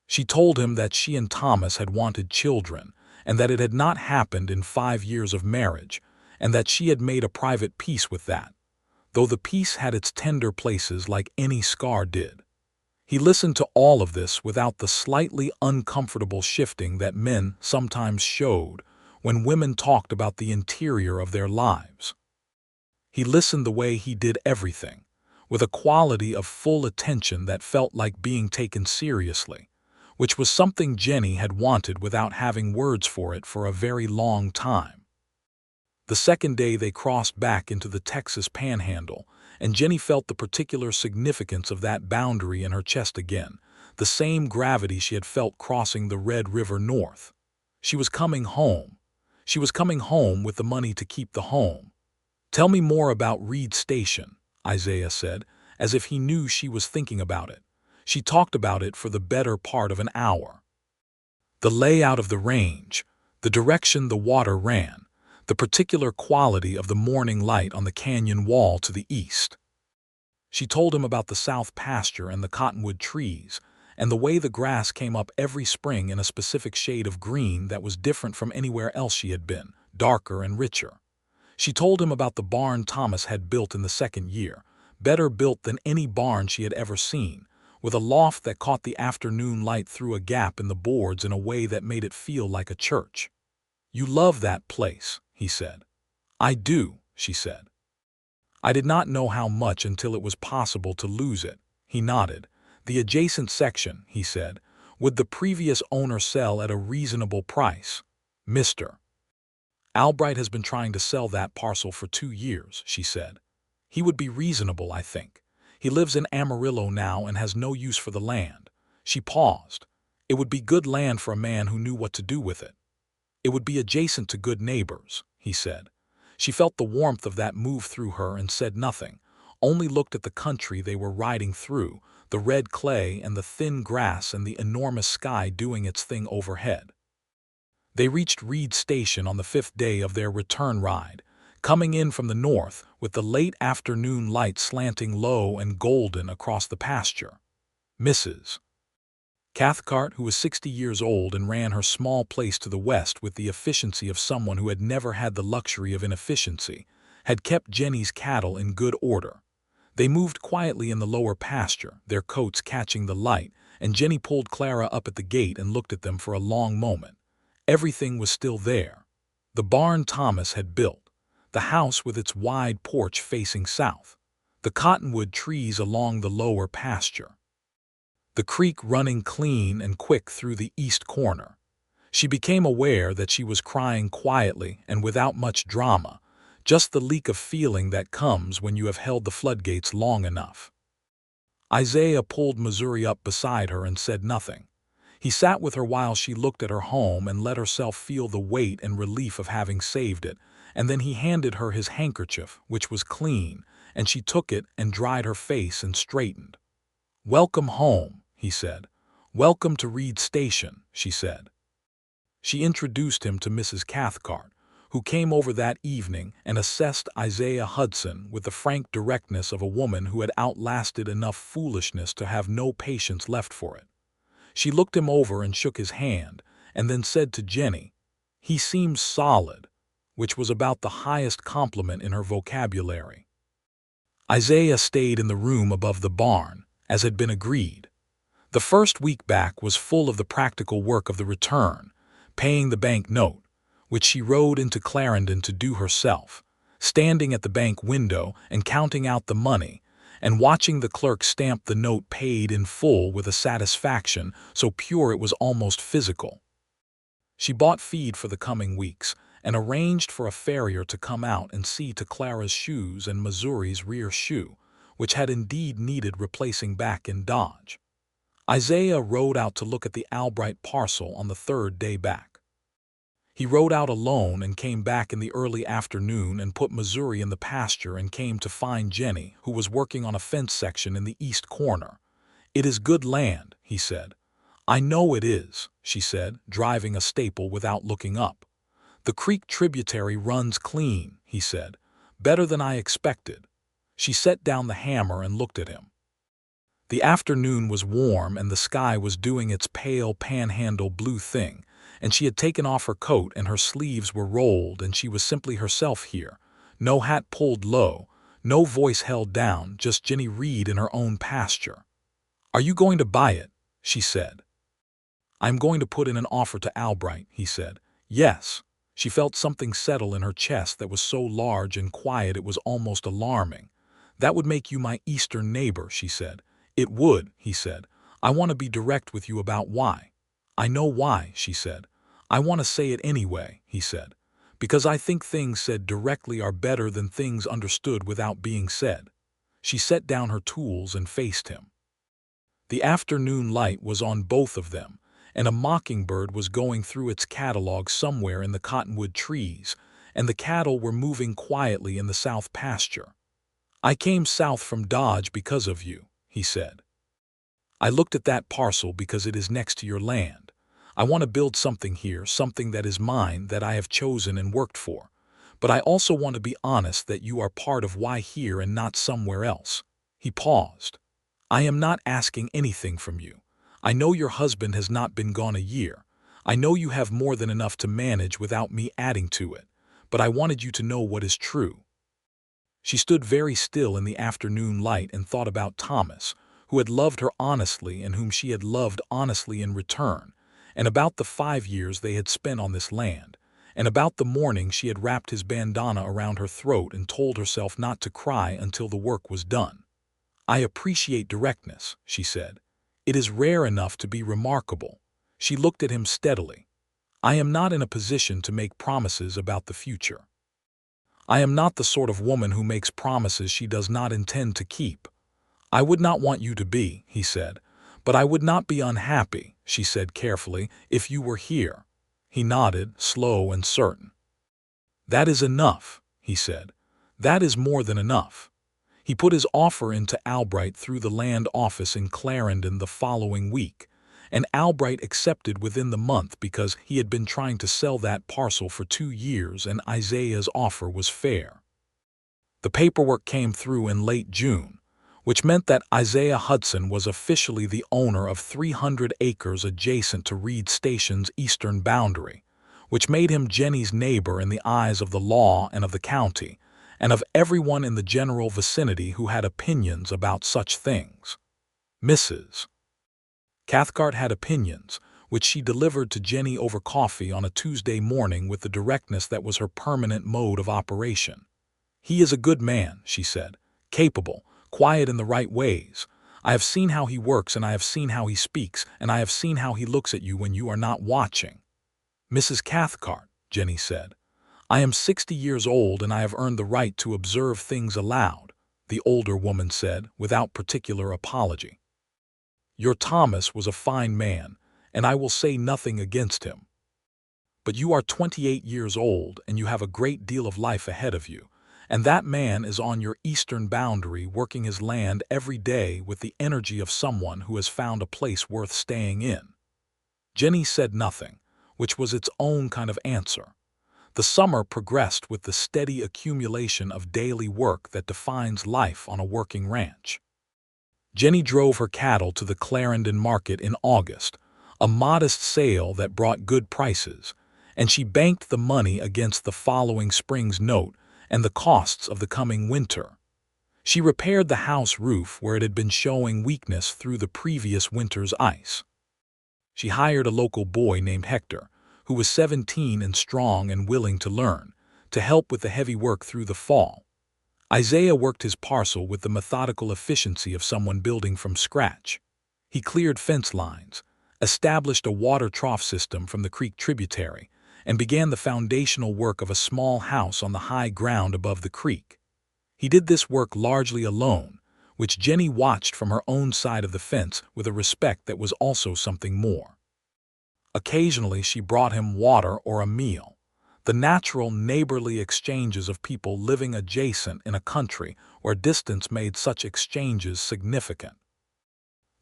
She told him that she and Thomas had wanted children, and that it had not happened in 5 years of marriage, and that she had made a private peace with that, though the peace had its tender places like any scar did. He listened to all of this without the slightly uncomfortable shifting that men sometimes showed when women talked about the interior of their lives. He listened the way he did everything, with a quality of full attention that felt like being taken seriously, which was something Jennie had wanted without having words for it for a very long time. The second day they crossed back into the Texas Panhandle, and Jennie felt the particular significance of that boundary in her chest again, the same gravity she had felt crossing the Red River north. She was coming home. She was coming home with the money to keep the home. "Tell me more about Reed Station," Isaiah said, as if he knew she was thinking about it. She talked about it for the better part of an hour. The layout of the range, the direction the water ran, the particular quality of the morning light on the canyon wall to the east. She told him about the south pasture and the cottonwood trees, and the way the grass came up every spring in a specific shade of green that was different from anywhere else she had been, darker and richer. She told him about the barn Thomas had built in the second year, better built than any barn she had ever seen, with a loft that caught the afternoon light through a gap in the boards in a way that made it feel like a church. "You love that place," he said. "I do," she said. "I did not know how much until it was possible to lose it," he nodded. "The adjacent section," he said, "would the previous owner sell at a reasonable price?" "Mr. Albright has been trying to sell that parcel for 2 years," she said. "He would be reasonable, I think. He lives in Amarillo now and has no use for the land." She paused. "It would be good land for a man who knew what to do with it." "It would be adjacent to good neighbors," he said. She felt the warmth of that move through her and said nothing, only looked at the country they were riding through, the red clay and the thin grass and the enormous sky doing its thing overhead. They reached Reed Station on the 5th day of their return ride, coming in from the north with the late afternoon light slanting low and golden across the pasture. Mrs. Cathcart, who was 60 years old and ran her small place to the west with the efficiency of someone who had never had the luxury of inefficiency, had kept Jennie's cattle in good order. They moved quietly in the lower pasture, their coats catching the light, and Jennie pulled Clara up at the gate and looked at them for a long moment. Everything was still there. The barn Thomas had built, the house with its wide porch facing south, the cottonwood trees along the lower pasture, the creek running clean and quick through the east corner. She became aware that she was crying quietly and without much drama, just the leak of feeling that comes when you have held the floodgates long enough. Isaiah pulled Missouri up beside her and said nothing. He sat with her while she looked at her home and let herself feel the weight and relief of having saved it, and then he handed her his handkerchief, which was clean, and she took it and dried her face and straightened. "Welcome home," he said. "Welcome to Reed Station," she said. She introduced him to Mrs. Cathcart, who came over that evening and assessed Isaiah Hudson with the frank directness of a woman who had outlasted enough foolishness to have no patience left for it. She looked him over and shook his hand, and then said to Jennie, "He seems solid," which was about the highest compliment in her vocabulary. Isaiah stayed in the room above the barn, as had been agreed. The first week back was full of the practical work of the return, paying the bank note, which she rode into Clarendon to do herself, standing at the bank window and counting out the money, and watching the clerk stamp the note paid in full with a satisfaction so pure it was almost physical. She bought feed for the coming weeks and arranged for a farrier to come out and see to Clara's shoes and Missouri's rear shoe, which had indeed needed replacing back in Dodge. Isaiah rode out to look at the Albright parcel on the 3rd day back. He rode out alone and came back in the early afternoon and put Missouri in the pasture and came to find Jennie, who was working on a fence section in the east corner. "It is good land," he said. "I know it is," she said, driving a staple without looking up. "The creek tributary runs clean," he said. "Better than I expected." She set down the hammer and looked at him. The afternoon was warm and the sky was doing its pale panhandle blue thing, and she had taken off her coat and her sleeves were rolled and she was simply herself here. No hat pulled low, no voice held down, just Jennie Reed in her own pasture. "Are you going to buy it?" she said. "I'm going to put in an offer to Albright," he said. "Yes." She felt something settle in her chest that was so large and quiet it was almost alarming. "That would make you my eastern neighbor," she said. "It would," he said. "I want to be direct with you about why." "I know why," she said. "I want to say it anyway," he said. "Because I think things said directly are better than things understood without being said." She set down her tools and faced him. The afternoon light was on both of them, and a mockingbird was going through its catalog somewhere in the cottonwood trees, and the cattle were moving quietly in the south pasture. "I came south from Dodge because of you," he said. "I looked at that parcel because it is next to your land. I want to build something here, something that is mine, that I have chosen and worked for. But I also want to be honest that you are part of why here and not somewhere else." He paused. "I am not asking anything from you. I know your husband has not been gone a year. I know you have more than enough to manage without me adding to it. But I wanted you to know what is true." She stood very still in the afternoon light and thought about Thomas, who had loved her honestly and whom she had loved honestly in return, and about the 5 years they had spent on this land, and about the morning she had wrapped his bandana around her throat and told herself not to cry until the work was done. "I appreciate directness," she said. "It is rare enough to be remarkable." She looked at him steadily. "I am not in a position to make promises about the future. I am not the sort of woman who makes promises she does not intend to keep." "I would not want you to be," he said. "But I would not be unhappy," she said carefully, "if you were here." He nodded, slow and certain. "That is enough," he said. "That is more than enough." He put his offer into Albright through the land office in Clarendon the following week, and Albright accepted within the month because he had been trying to sell that parcel for 2 years and Isaiah's offer was fair. The paperwork came through in late June, which meant that Isaiah Hudson was officially the owner of 300 acres adjacent to Reed Station's eastern boundary, which made him Jennie's neighbor in the eyes of the law and of the county, and of everyone in the general vicinity who had opinions about such things. Mrs. Cathcart had opinions, which she delivered to Jennie over coffee on a Tuesday morning with the directness that was her permanent mode of operation. "He is a good man," she said, "capable, quiet in the right ways. I have seen how he works and I have seen how he speaks and I have seen how he looks at you when you are not watching." "Mrs. Cathcart," Jennie said, "I am 60 years old and I have earned the right to observe things aloud," the older woman said, without particular apology. "Your Thomas was a fine man, and I will say nothing against him. But you are 28 years old and you have a great deal of life ahead of you, and that man is on your eastern boundary working his land every day with the energy of someone who has found a place worth staying in." Jennie said nothing, which was its own kind of answer. The summer progressed with the steady accumulation of daily work that defines life on a working ranch. Jennie drove her cattle to the Clarendon market in August, a modest sale that brought good prices, and she banked the money against the following spring's note and the costs of the coming winter. She repaired the house roof where it had been showing weakness through the previous winter's ice. She hired a local boy named Hector, who was 17 and strong and willing to learn, to help with the heavy work through the fall. Isaiah worked his parcel with the methodical efficiency of someone building from scratch. He cleared fence lines, established a water trough system from the creek tributary, and began the foundational work of a small house on the high ground above the creek. He did this work largely alone, which Jennie watched from her own side of the fence with a respect that was also something more. Occasionally she brought him water or a meal. The natural neighborly exchanges of people living adjacent in a country where distance made such exchanges significant.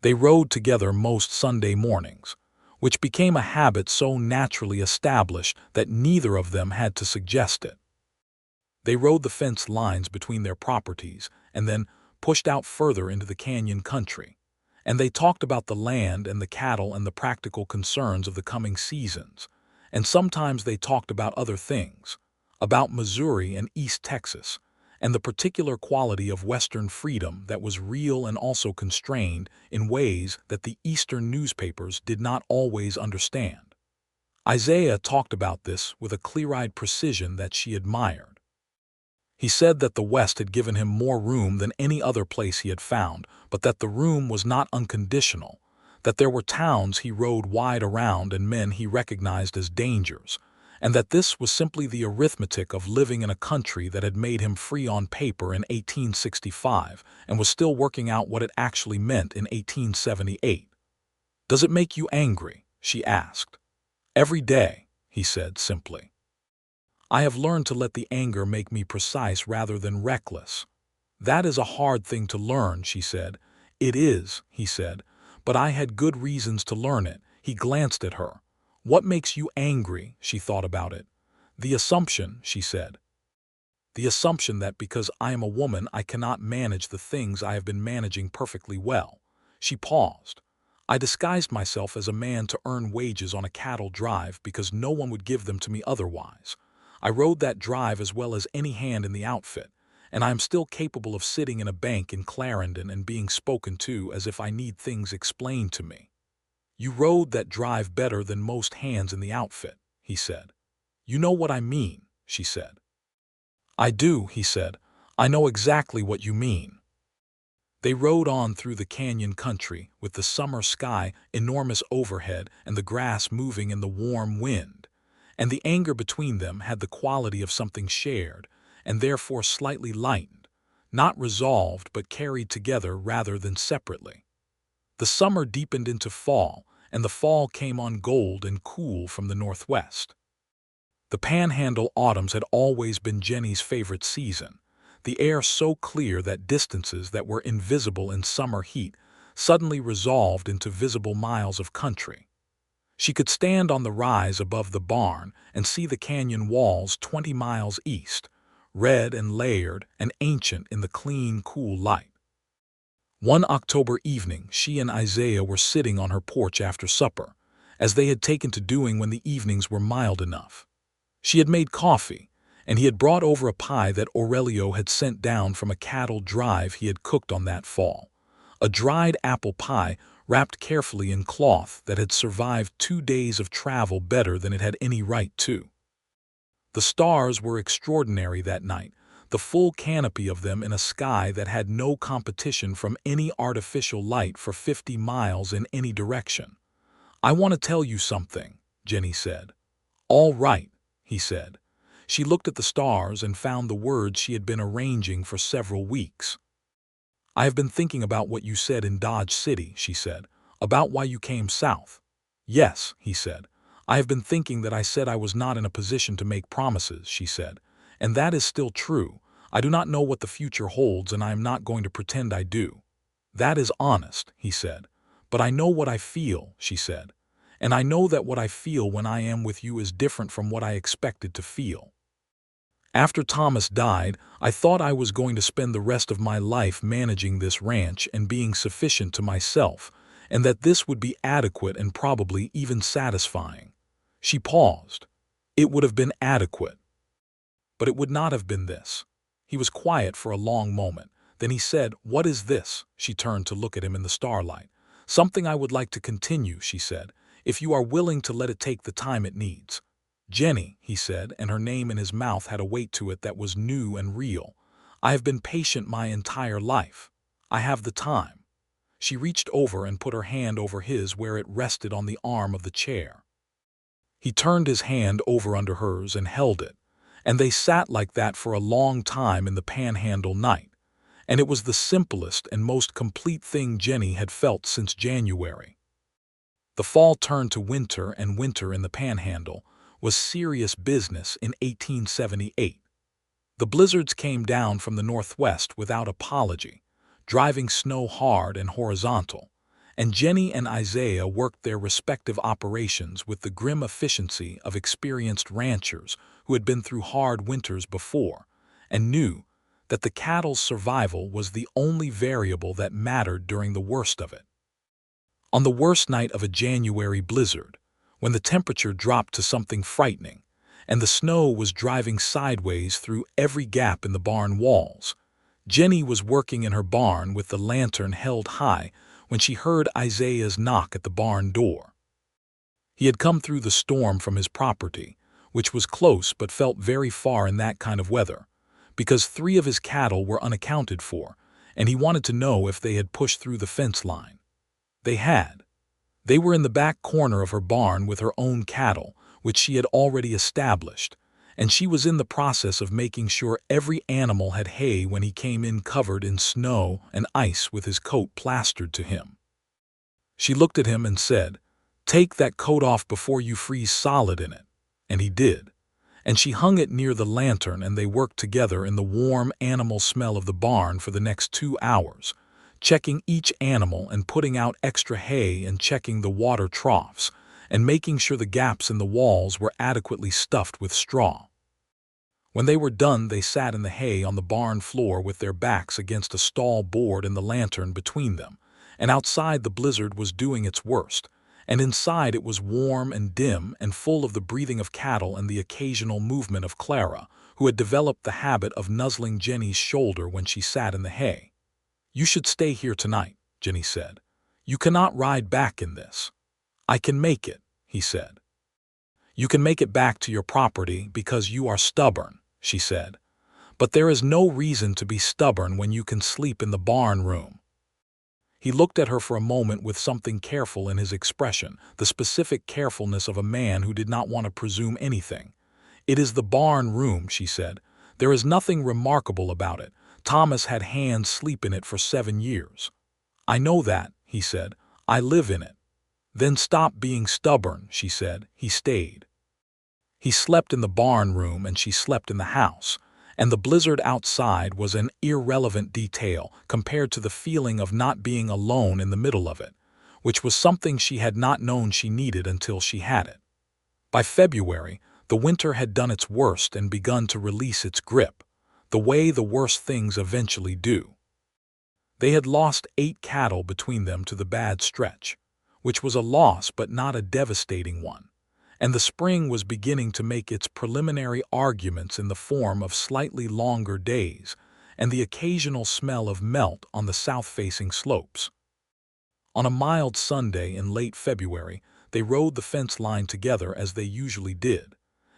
They rode together most Sunday mornings, which became a habit so naturally established that neither of them had to suggest it. They rode the fence lines between their properties and then pushed out further into the canyon country, and they talked about the land and the cattle and the practical concerns of the coming seasons, and sometimes they talked about other things, about Missouri and East Texas, and the particular quality of Western freedom that was real and also constrained in ways that the Eastern newspapers did not always understand. Isaiah talked about this with a clear-eyed precision that she admired. He said that the West had given him more room than any other place he had found, but that the room was not unconditional, that there were towns he rode wide around and men he recognized as dangers, and that this was simply the arithmetic of living in a country that had made him free on paper in 1865 and was still working out what it actually meant in 1878. "Does it make you angry?" she asked. "Every day," he said simply. "I have learned to let the anger make me precise rather than reckless." "That is a hard thing to learn," she said. "It is," he said, "but I had good reasons to learn it." He glanced at her. "What makes you angry?" She thought about it. "The assumption," she said. "The assumption that because I am a woman I cannot manage the things I have been managing perfectly well." She paused. "I disguised myself as a man to earn wages on a cattle drive because no one would give them to me otherwise. I rode that drive as well as any hand in the outfit, and I am still capable of sitting in a bank in Clarendon and being spoken to as if I need things explained to me." "You rode that drive better than most hands in the outfit," he said. "You know what I mean," she said. "I do," he said. "I know exactly what you mean." They rode on through the canyon country, with the summer sky enormous overhead and the grass moving in the warm wind, and the anger between them had the quality of something shared, and therefore slightly lightened, not resolved but carried together rather than separately. The summer deepened into fall, and the fall came on gold and cool from the northwest. The Panhandle autumns had always been Jennie's favorite season, the air so clear that distances that were invisible in summer heat suddenly resolved into visible miles of country. She could stand on the rise above the barn and see the canyon walls 20 miles east, red and layered and ancient in the clean, cool light. One October evening she and Isaiah were sitting on her porch after supper, as they had taken to doing when the evenings were mild enough. She had made coffee, and he had brought over a pie that Aurelio had sent down from a cattle drive he had cooked on that fall, a dried apple pie wrapped carefully in cloth that had survived 2 days of travel better than it had any right to. The stars were extraordinary that night, the full canopy of them in a sky that had no competition from any artificial light for 50 miles in any direction. "I want to tell you something," Jennie said. "All right," he said. She looked at the stars and found the words she had been arranging for several weeks. "I have been thinking about what you said in Dodge City," she said, "about why you came south." "Yes," he said. "I have been thinking that I said I was not in a position to make promises," she said. "And that is still true. I do not know what the future holds and I am not going to pretend I do." "That is honest," he said. "But I know what I feel," she said. "And I know that what I feel when I am with you is different from what I expected to feel. After Thomas died, I thought I was going to spend the rest of my life managing this ranch and being sufficient to myself, and that this would be adequate and probably even satisfying." She paused. "It would have been adequate. But it would not have been this." He was quiet for a long moment. Then he said, "What is this?" She turned to look at him in the starlight. "Something I would like to continue," she said, "if you are willing to let it take the time it needs." "Jennie," he said, and her name in his mouth had a weight to it that was new and real. "I have been patient my entire life. I have the time." She reached over and put her hand over his where it rested on the arm of the chair. He turned his hand over under hers and held it, and they sat like that for a long time in the Panhandle night, and it was the simplest and most complete thing Jennie had felt since January. The fall turned to winter, and winter in the Panhandle was serious business in 1878. The blizzards came down from the northwest without apology, driving snow hard and horizontal, and Jennie and Isaiah worked their respective operations with the grim efficiency of experienced ranchers who had been through hard winters before and knew that the cattle's survival was the only variable that mattered during the worst of it. On the worst night of a January blizzard, when the temperature dropped to something frightening, and the snow was driving sideways through every gap in the barn walls, Jennie was working in her barn with the lantern held high when she heard Isaiah's knock at the barn door. He had come through the storm from his property, which was close but felt very far in that kind of weather, because 3 of his cattle were unaccounted for, and he wanted to know if they had pushed through the fence line. They had. They were in the back corner of her barn with her own cattle, which she had already established, and she was in the process of making sure every animal had hay when he came in covered in snow and ice with his coat plastered to him. She looked at him and said, "Take that coat off before you freeze solid in it." And he did. And she hung it near the lantern, and they worked together in the warm animal smell of the barn for the next 2 hours, checking each animal and putting out extra hay and checking the water troughs and making sure the gaps in the walls were adequately stuffed with straw. When they were done, they sat in the hay on the barn floor with their backs against a stall board and the lantern between them, and outside the blizzard was doing its worst, and inside it was warm and dim and full of the breathing of cattle and the occasional movement of Clara, who had developed the habit of nuzzling Jennie's shoulder when she sat in the hay. "You should stay here tonight," Jennie said. "You cannot ride back in this." "I can make it," he said. "You can make it back to your property because you are stubborn," she said. "But there is no reason to be stubborn when you can sleep in the barn room." He looked at her for a moment with something careful in his expression, the specific carefulness of a man who did not want to presume anything. "It is the barn room," she said. "There is nothing remarkable about it. Thomas had hands sleep in it for 7 years. "I know that," he said. "I live in it." "Then stop being stubborn," she said. He stayed. He slept in the barn room and she slept in the house, and the blizzard outside was an irrelevant detail compared to the feeling of not being alone in the middle of it, which was something she had not known she needed until she had it. By February, the winter had done its worst and begun to release its grip, the way the worst things eventually do. They had lost 8 cattle between them to the bad stretch, which was a loss but not a devastating one, and the spring was beginning to make its preliminary arguments in the form of slightly longer days and the occasional smell of melt on the south-facing slopes. On a mild Sunday in late February, they rode the fence line together as they usually did,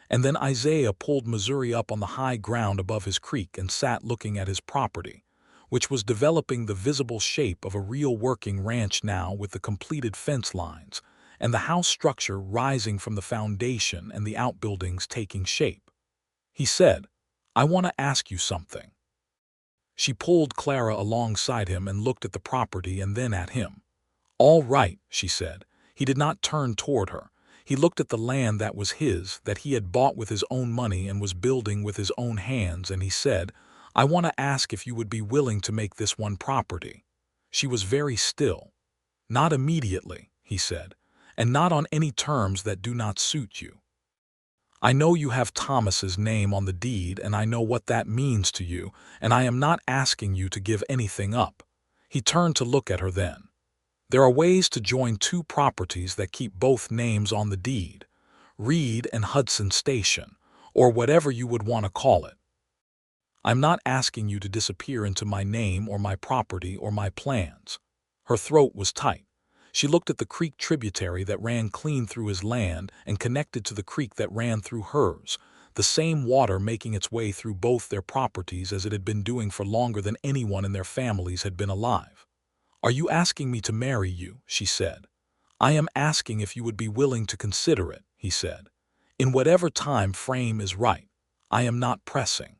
and then Isaiah pulled Missouri up on the high ground above his creek and sat looking at his property, which was developing the visible shape of a real working ranch now with the completed fence lines and the house structure rising from the foundation and the outbuildings taking shape. He said, "I want to ask you something." She pulled Clara alongside him and looked at the property and then at him. "All right," she said. He did not turn toward her. He looked at the land that was his, that he had bought with his own money and was building with his own hands, and he said, "I want to ask if you would be willing to make this one property." She was very still. "Not immediately," he said, "and not on any terms that do not suit you. I know you have Thomas's name on the deed, and I know what that means to you, and I am not asking you to give anything up." He turned to look at her then. "There are ways to join 2 properties that keep both names on the deed, Reed and Hudson Station, or whatever you would want to call it. I'm not asking you to disappear into my name or my property or my plans." Her throat was tight. She looked at the creek tributary that ran clean through his land and connected to the creek that ran through hers, the same water making its way through both their properties as it had been doing for longer than anyone in their families had been alive. "Are you asking me to marry you?" she said. "I am asking if you would be willing to consider it," he said. "In whatever time frame is right. I am not pressing."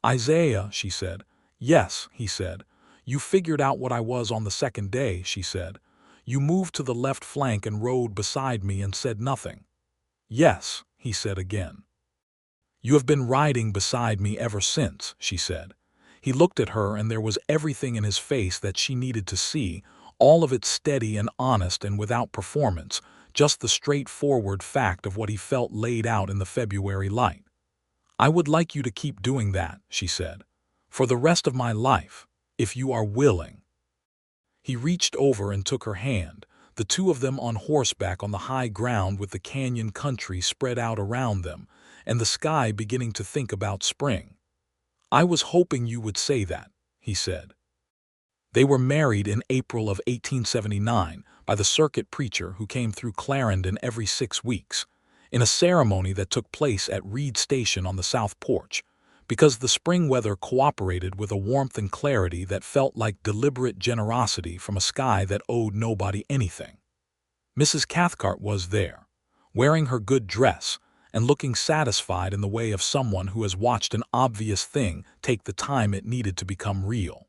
"Isaiah," she said. "Yes," he said. "You figured out what I was on the second day," she said. You moved to the left flank and rode beside me and said nothing. Yes, he said again. You have been riding beside me ever since, she said. He looked at her, and there was everything in his face that she needed to see, all of it steady and honest and without performance, just the straightforward fact of what he felt laid out in the February light. I would like you to keep doing that, she said, for the rest of my life, if you are willing. He reached over and took her hand, the two of them on horseback on the high ground with the canyon country spread out around them, and the sky beginning to think about spring. I was hoping you would say that, he said. They were married in April of 1879 by the circuit preacher who came through Clarendon every 6 weeks, in a ceremony that took place at Reed Station on the South Porch, because the spring weather cooperated with a warmth and clarity that felt like deliberate generosity from a sky that owed nobody anything. Mrs. Cathcart was there, wearing her good dress, and looking satisfied in the way of someone who has watched an obvious thing take the time it needed to become real.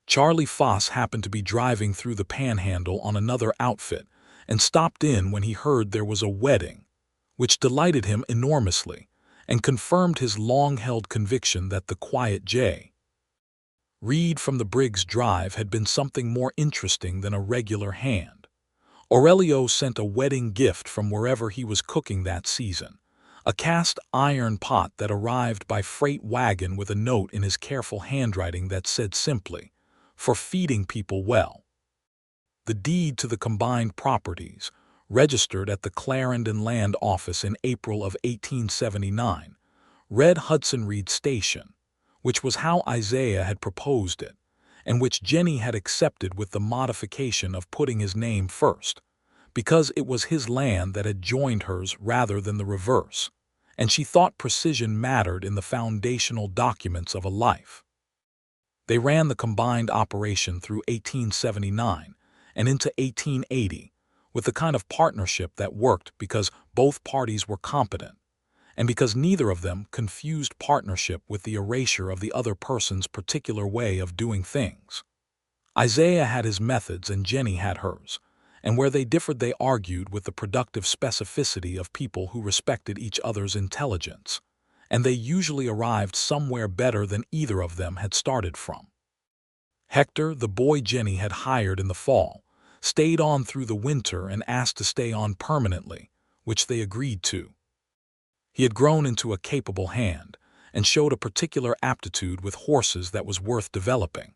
Charlie Foss happened to be driving through the Panhandle on another outfit and stopped in when he heard there was a wedding, which delighted him enormously and confirmed his long-held conviction that the quiet J. Reed from the Briggs Drive had been something more interesting than a regular hand. Aurelio sent a wedding gift from wherever he was cooking that season, a cast iron pot that arrived by freight wagon with a note in his careful handwriting that said simply, "For feeding people well." The deed to the combined properties, registered at the Clarendon Land Office in April of 1879, read Hudson Reed Station, which was how Isaiah had proposed it, and which Jennie had accepted with the modification of putting his name first, because it was his land that had joined hers rather than the reverse, and she thought precision mattered in the foundational documents of a life. They ran the combined operation through 1879 and into 1880 with the kind of partnership that worked because both parties were competent, and because neither of them confused partnership with the erasure of the other person's particular way of doing things. Isaiah had his methods and Jennie had hers, and where they differed they argued with the productive specificity of people who respected each other's intelligence, and they usually arrived somewhere better than either of them had started from. Hector, the boy Jennie had hired in the fall, stayed on through the winter and asked to stay on permanently, which they agreed to. He had grown into a capable hand and showed a particular aptitude with horses that was worth developing.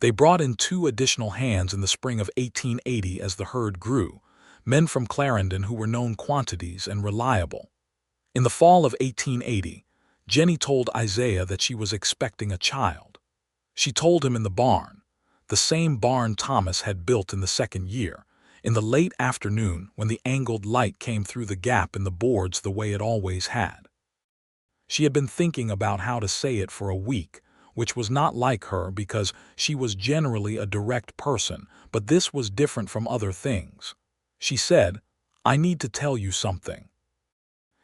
They brought in 2 additional hands in the spring of 1880 as the herd grew, men from Clarendon who were known quantities and reliable. In the fall of 1880, Jennie told Isaiah that she was expecting a child. She told him in the barn, the same barn Thomas had built in the second year, in the late afternoon when the angled light came through the gap in the boards the way it always had. She had been thinking about how to say it for a week, which was not like her because she was generally a direct person, but this was different from other things. She said, "I need to tell you something."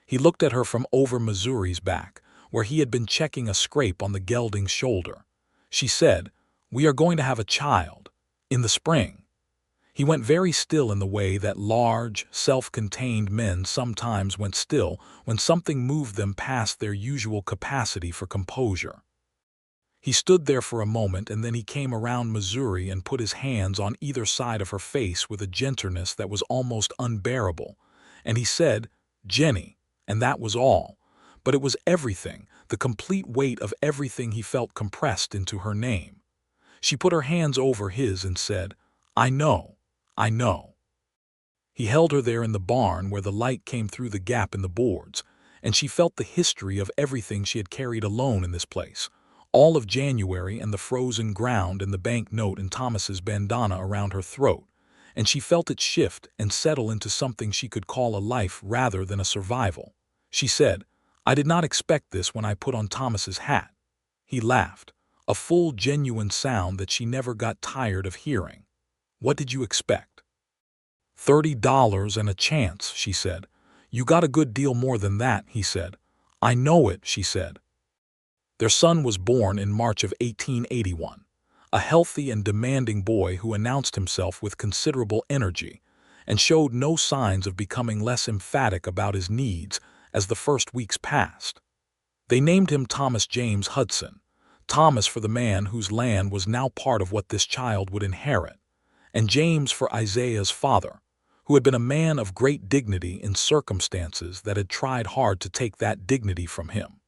He looked at her from over Missouri's back, where he had been checking a scrape on the gelding's shoulder. She said, "We are going to have a child, in the spring." He went very still in the way that large, self-contained men sometimes went still when something moved them past their usual capacity for composure. He stood there for a moment, and then he came around Missouri and put his hands on either side of her face with a gentleness that was almost unbearable, and he said, "Jennie," and that was all, but it was everything, the complete weight of everything he felt compressed into her name. She put her hands over his and said, "I know, I know." He held her there in the barn where the light came through the gap in the boards, and she felt the history of everything she had carried alone in this place, all of January and the frozen ground and the bank note and Thomas's bandana around her throat, and she felt it shift and settle into something she could call a life rather than a survival. She said, "I did not expect this when I put on Thomas's hat." He laughed, a full, genuine sound that she never got tired of hearing. "What did you expect?" $30 and a chance," she said. "You got a good deal more than that," he said. "I know it," she said. Their son was born in March of 1881. a healthy and demanding boy who announced himself with considerable energy and showed no signs of becoming less emphatic about his needs as the first weeks passed. They named him Thomas James Hudson, Thomas for the man whose land was now part of what this child would inherit, and James for Isaiah's father, who had been a man of great dignity in circumstances that had tried hard to take that dignity from him.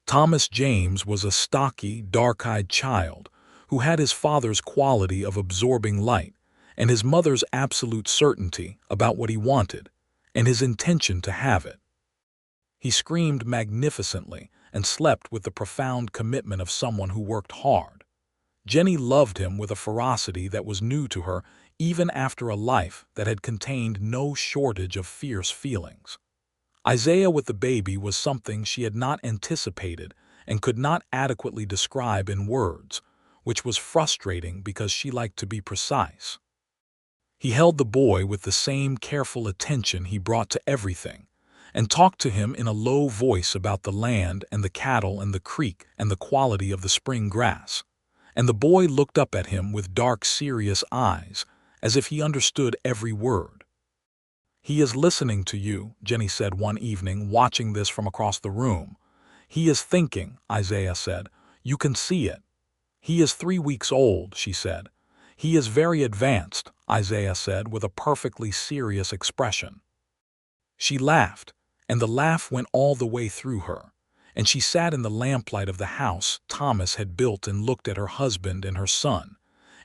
Thomas James was a stocky, dark-eyed child who had his father's quality of absorbing light and his mother's absolute certainty about what he wanted and his intention to have it. He screamed magnificently and slept with the profound commitment of someone who worked hard. Jennie loved him with a ferocity that was new to her even after a life that had contained no shortage of fierce feelings. Isaiah with the baby was something she had not anticipated and could not adequately describe in words, which was frustrating because she liked to be precise. He held the boy with the same careful attention he brought to everything, and talked to him in a low voice about the land and the cattle and the creek and the quality of the spring grass. And the boy looked up at him with dark, serious eyes, as if he understood every word. "He is listening to you," Jennie said one evening, watching this from across the room. "He is thinking," Isaiah said. "You can see it." "He is 3 weeks old," she said. "He is very advanced," Isaiah said with a perfectly serious expression. She laughed, and the laugh went all the way through her, and she sat in the lamplight of the house Thomas had built and looked at her husband and her son,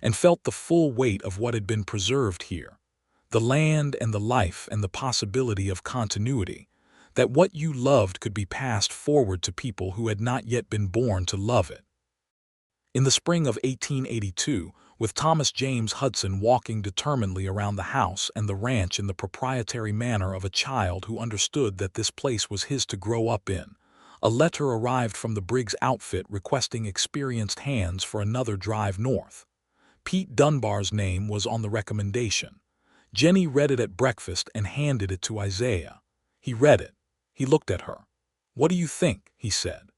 and felt the full weight of what had been preserved here, the land and the life and the possibility of continuity, that what you loved could be passed forward to people who had not yet been born to love it. In the spring of 1882, with Thomas James Hudson walking determinedly around the house and the ranch in the proprietary manner of a child who understood that this place was his to grow up in, a letter arrived from the Briggs outfit requesting experienced hands for another drive north. Pete Dunbar's name was on the recommendation. Jennie read it at breakfast and handed it to Isaiah. He read it. He looked at her. "What do you think?" he said.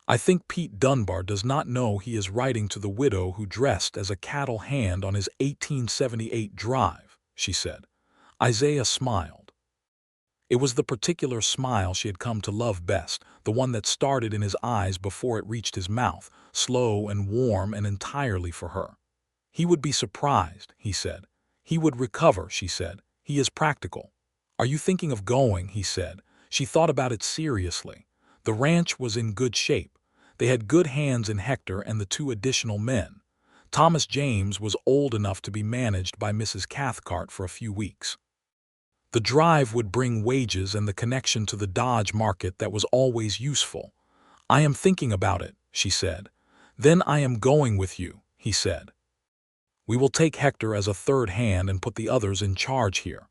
"I think Pete Dunbar does not know he is writing to the widow who dressed as a cattle hand on his 1878 drive," she said. Isaiah smiled. It was the particular smile she had come to love best, the one that started in his eyes before it reached his mouth, slow and warm and entirely for her. "He would be surprised," he said. "He would recover," she said. "He is practical." "Are you thinking of going?" he said. She thought about it seriously. The ranch was in good shape. They had good hands in Hector and the 2 additional men. Thomas James was old enough to be managed by Mrs. Cathcart for a few weeks. The drive would bring wages and the connection to the Dodge market that was always useful. "I am thinking about it," she said. "Then I am going with you," he said. "We will take Hector as a third hand and put the others in charge here.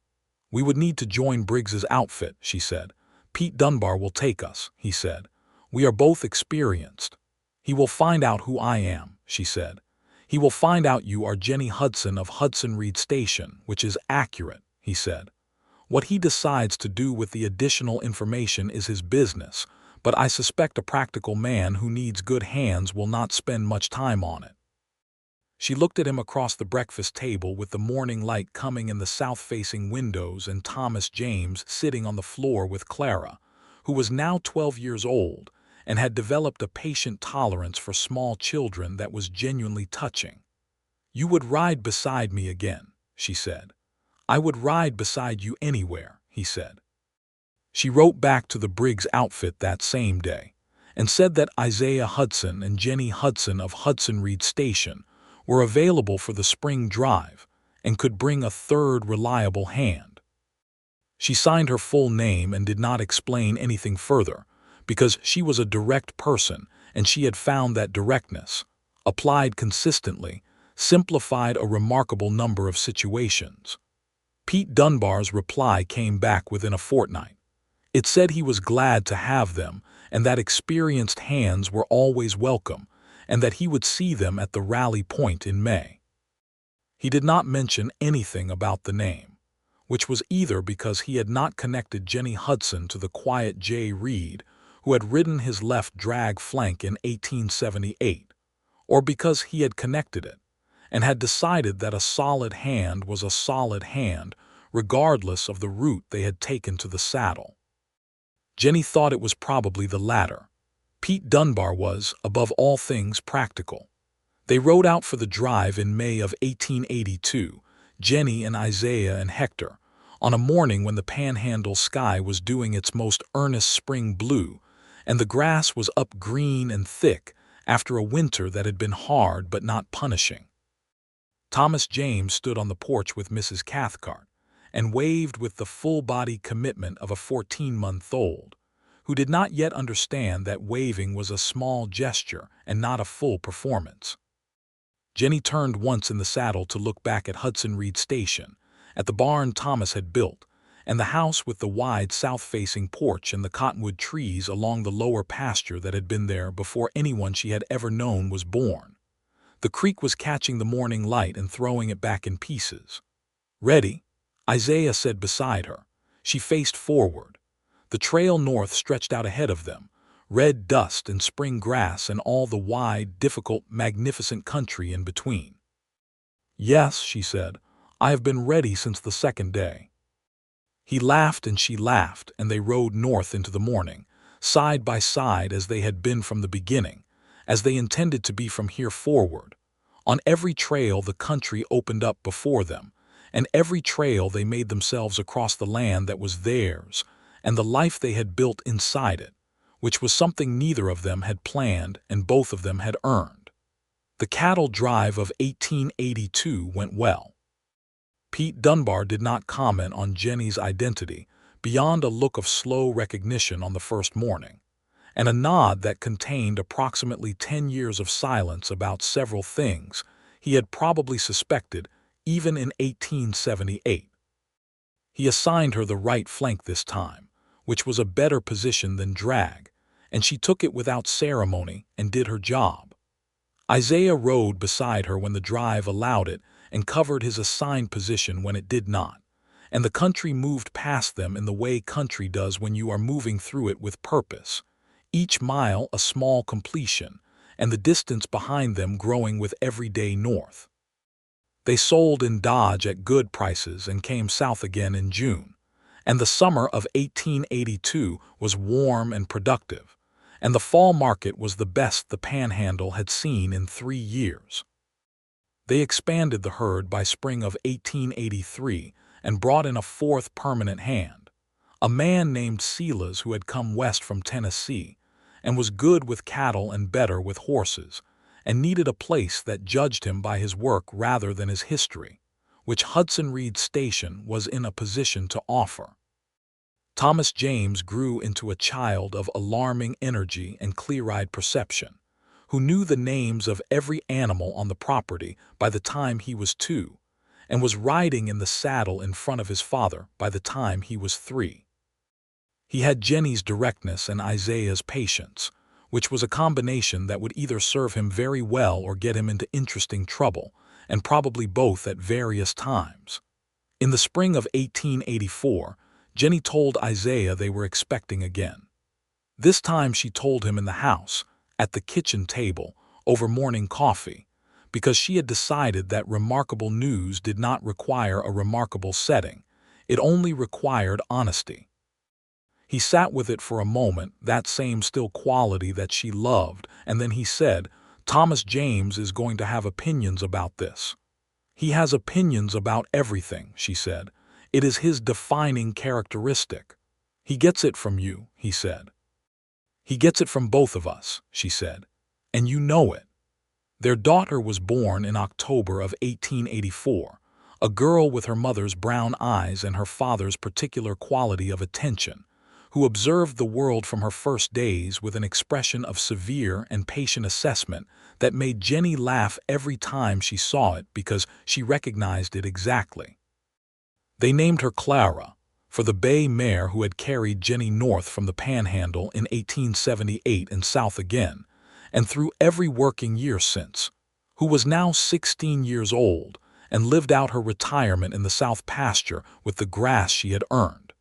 We would need to join Briggs's outfit," she said. "Pete Dunbar will take us," he said. "We are both experienced. He will find out who I am," she said. "He will find out you are Jennie Hudson of Hudson Reed Station, which is accurate," he said. "What he decides to do with the additional information is his business, but I suspect a practical man who needs good hands will not spend much time on it." She looked at him across the breakfast table with the morning light coming in the south-facing windows and Thomas James sitting on the floor with Clara, who was now 12 years old and had developed a patient tolerance for small children that was genuinely touching. "You would ride beside me again," she said. "I would ride beside you anywhere," he said. She wrote back to the Briggs outfit that same day and said that Isaiah Hudson and Jennie Hudson of Hudson Reed Station were available for the spring drive and could bring a third reliable hand. She signed her full name and did not explain anything further because she was a direct person and she had found that directness, applied consistently, simplified a remarkable number of situations. Pete Dunbar's reply came back within a fortnight. It said he was glad to have them and that experienced hands were always welcome, and that he would see them at the rally point in May. He did not mention anything about the name, which was either because he had not connected Jennie Hudson to the quiet Jennie Reed, who had ridden his left drag flank in 1878, or because he had connected it, and had decided that a solid hand was a solid hand, regardless of the route they had taken to the saddle. Jennie thought it was probably the latter. Pete Dunbar was, above all things, practical. They rode out for the drive in May of 1882, Jennie and Isaiah and Hector, on a morning when the Panhandle sky was doing its most earnest spring blue, and the grass was up green and thick after a winter that had been hard but not punishing. Thomas James stood on the porch with Mrs. Cathcart and waved with the full-body commitment of a 14-month-old, who did not yet understand that waving was a small gesture and not a full performance. Jennie turned once in the saddle to look back at Hudson Reed Station, at the barn Thomas had built, and the house with the wide south-facing porch and the cottonwood trees along the lower pasture that had been there before anyone she had ever known was born. The creek was catching the morning light and throwing it back in pieces. "Ready?" Isaiah said beside her. She faced forward. The trail north stretched out ahead of them, red dust and spring grass and all the wide, difficult, magnificent country in between. "Yes," she said, "I have been ready since the second day." He laughed and she laughed, and they rode north into the morning, side by side as they had been from the beginning, as they intended to be from here forward. On every trail the country opened up before them, and every trail they made themselves across the land that was theirs, and the life they had built inside it, which was something neither of them had planned and both of them had earned. The cattle drive of 1882 went well. Pete Dunbar did not comment on Jennie's identity beyond a look of slow recognition on the first morning, and a nod that contained approximately 10 years of silence about several things he had probably suspected even in 1878. He assigned her the right flank this time, which was a better position than drag, and she took it without ceremony and did her job. Isaiah rode beside her when the drive allowed it and covered his assigned position when it did not, and the country moved past them in the way country does when you are moving through it with purpose, each mile a small completion, and the distance behind them growing with every day north. They sold in Dodge at good prices and came south again in June, and the summer of 1882 was warm and productive, and the fall market was the best the Panhandle had seen in 3 years. They expanded the herd by spring of 1883 and brought in a fourth permanent hand, a man named Silas who had come west from Tennessee and was good with cattle and better with horses, and needed a place that judged him by his work rather than his history, which Hudson Reed Station was in a position to offer. Thomas James grew into a child of alarming energy and clear-eyed perception, who knew the names of every animal on the property by the time he was 2, and was riding in the saddle in front of his father by the time he was 3. He had Jennie's directness and Isaiah's patience, which was a combination that would either serve him very well or get him into interesting trouble, and probably both at various times. In the spring of 1884, Jennie told Isaiah they were expecting again. This time she told him in the house, at the kitchen table, over morning coffee, because she had decided that remarkable news did not require a remarkable setting, it only required honesty. He sat with it for a moment, that same still quality that she loved, and then he said, "Thomas James is going to have opinions about this." "He has opinions about everything," she said. "It is his defining characteristic." "He gets it from you," he said. "He gets it from both of us," she said, "and you know it." Their daughter was born in October of 1884, a girl with her mother's brown eyes and her father's particular quality of attention, who observed the world from her first days with an expression of severe and patient assessment that made Jennie laugh every time she saw it because she recognized it exactly. They named her Clara, for the bay mare who had carried Jennie north from the Panhandle in 1878 and south again, and through every working year since, who was now 16 years old and lived out her retirement in the south pasture with the grass she had earned.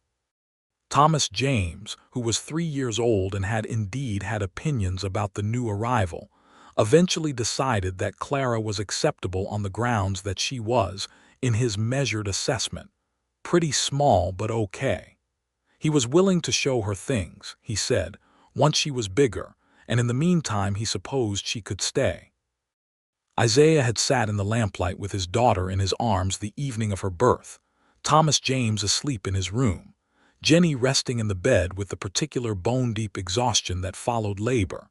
Thomas James, who was 3 years old and had indeed had opinions about the new arrival, eventually decided that Clara was acceptable on the grounds that she was, in his measured assessment, pretty small but okay. He was willing to show her things, he said, once she was bigger, and in the meantime he supposed she could stay. Isaiah had sat in the lamplight with his daughter in his arms the evening of her birth, Thomas James asleep in his room, Jennie resting in the bed with the particular bone-deep exhaustion that followed labor.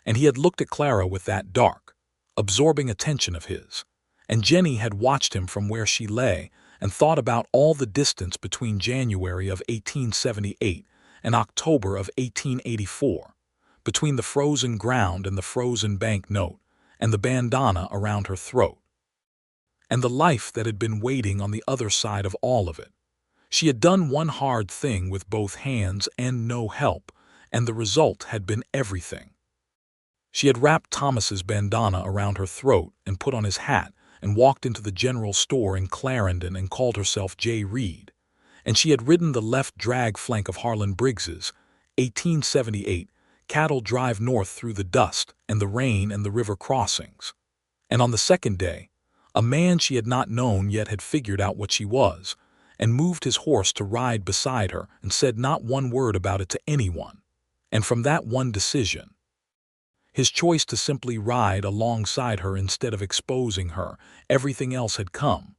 And he had looked at Clara with that dark, absorbing attention of his, and Jennie had watched him from where she lay and thought about all the distance between January of 1878 and October of 1884, between the frozen ground and the frozen bank note, and the bandana around her throat, and the life that had been waiting on the other side of all of it. She had done one hard thing with both hands and no help, and the result had been everything. She had wrapped Thomas's bandana around her throat and put on his hat and walked into the general store in Clarendon and called herself Jennie Reed, and she had ridden the left drag flank of Harlan Briggs's 1878 cattle drive north through the dust and the rain and the river crossings. And on the second day, a man she had not known yet had figured out what she was, and moved his horse to ride beside her and said not one word about it to anyone. And from that one decision, his choice to simply ride alongside her instead of exposing her, everything else had come.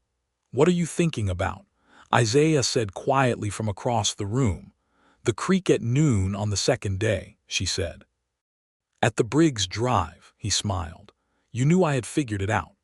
"What are you thinking about?" Isaiah said quietly from across the room. "The creek at noon on the second day," she said. "At the Briggs Drive," he smiled. "You knew I had figured it out."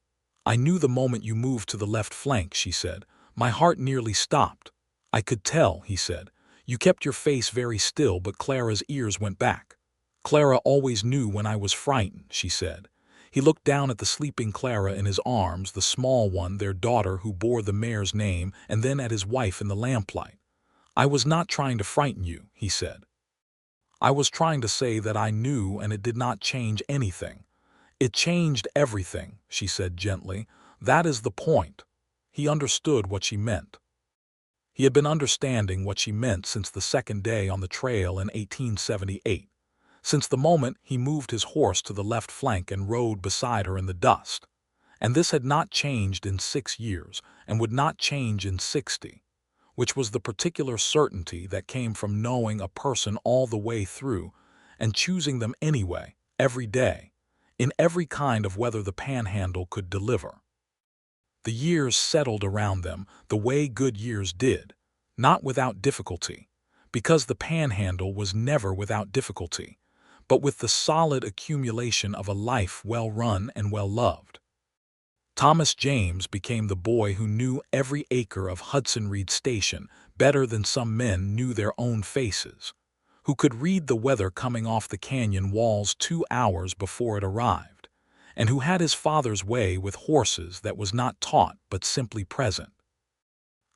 "I knew the moment you moved to the left flank," she said. "My heart nearly stopped." "I could tell," he said. "You kept your face very still, but Clara's ears went back." "Clara always knew when I was frightened," she said. He looked down at the sleeping Clara in his arms, the small one, their daughter who bore the mayor's name, and then at his wife in the lamplight. "I was not trying to frighten you," he said. "I was trying to say that I knew, and it did not change anything." "It changed everything," she said gently. "That is the point." He understood what she meant. He had been understanding what she meant since the second day on the trail in 1878, since the moment he moved his horse to the left flank and rode beside her in the dust. And this had not changed in 6 years, and would not change in 60. Which was the particular certainty that came from knowing a person all the way through and choosing them anyway, every day, in every kind of weather the panhandle could deliver. The years settled around them the way good years did, not without difficulty, because the panhandle was never without difficulty, but with the solid accumulation of a life well run and well loved. Thomas James became the boy who knew every acre of Hudson Reed Station better than some men knew their own faces, who could read the weather coming off the canyon walls 2 hours before it arrived, and who had his father's way with horses that was not taught but simply present.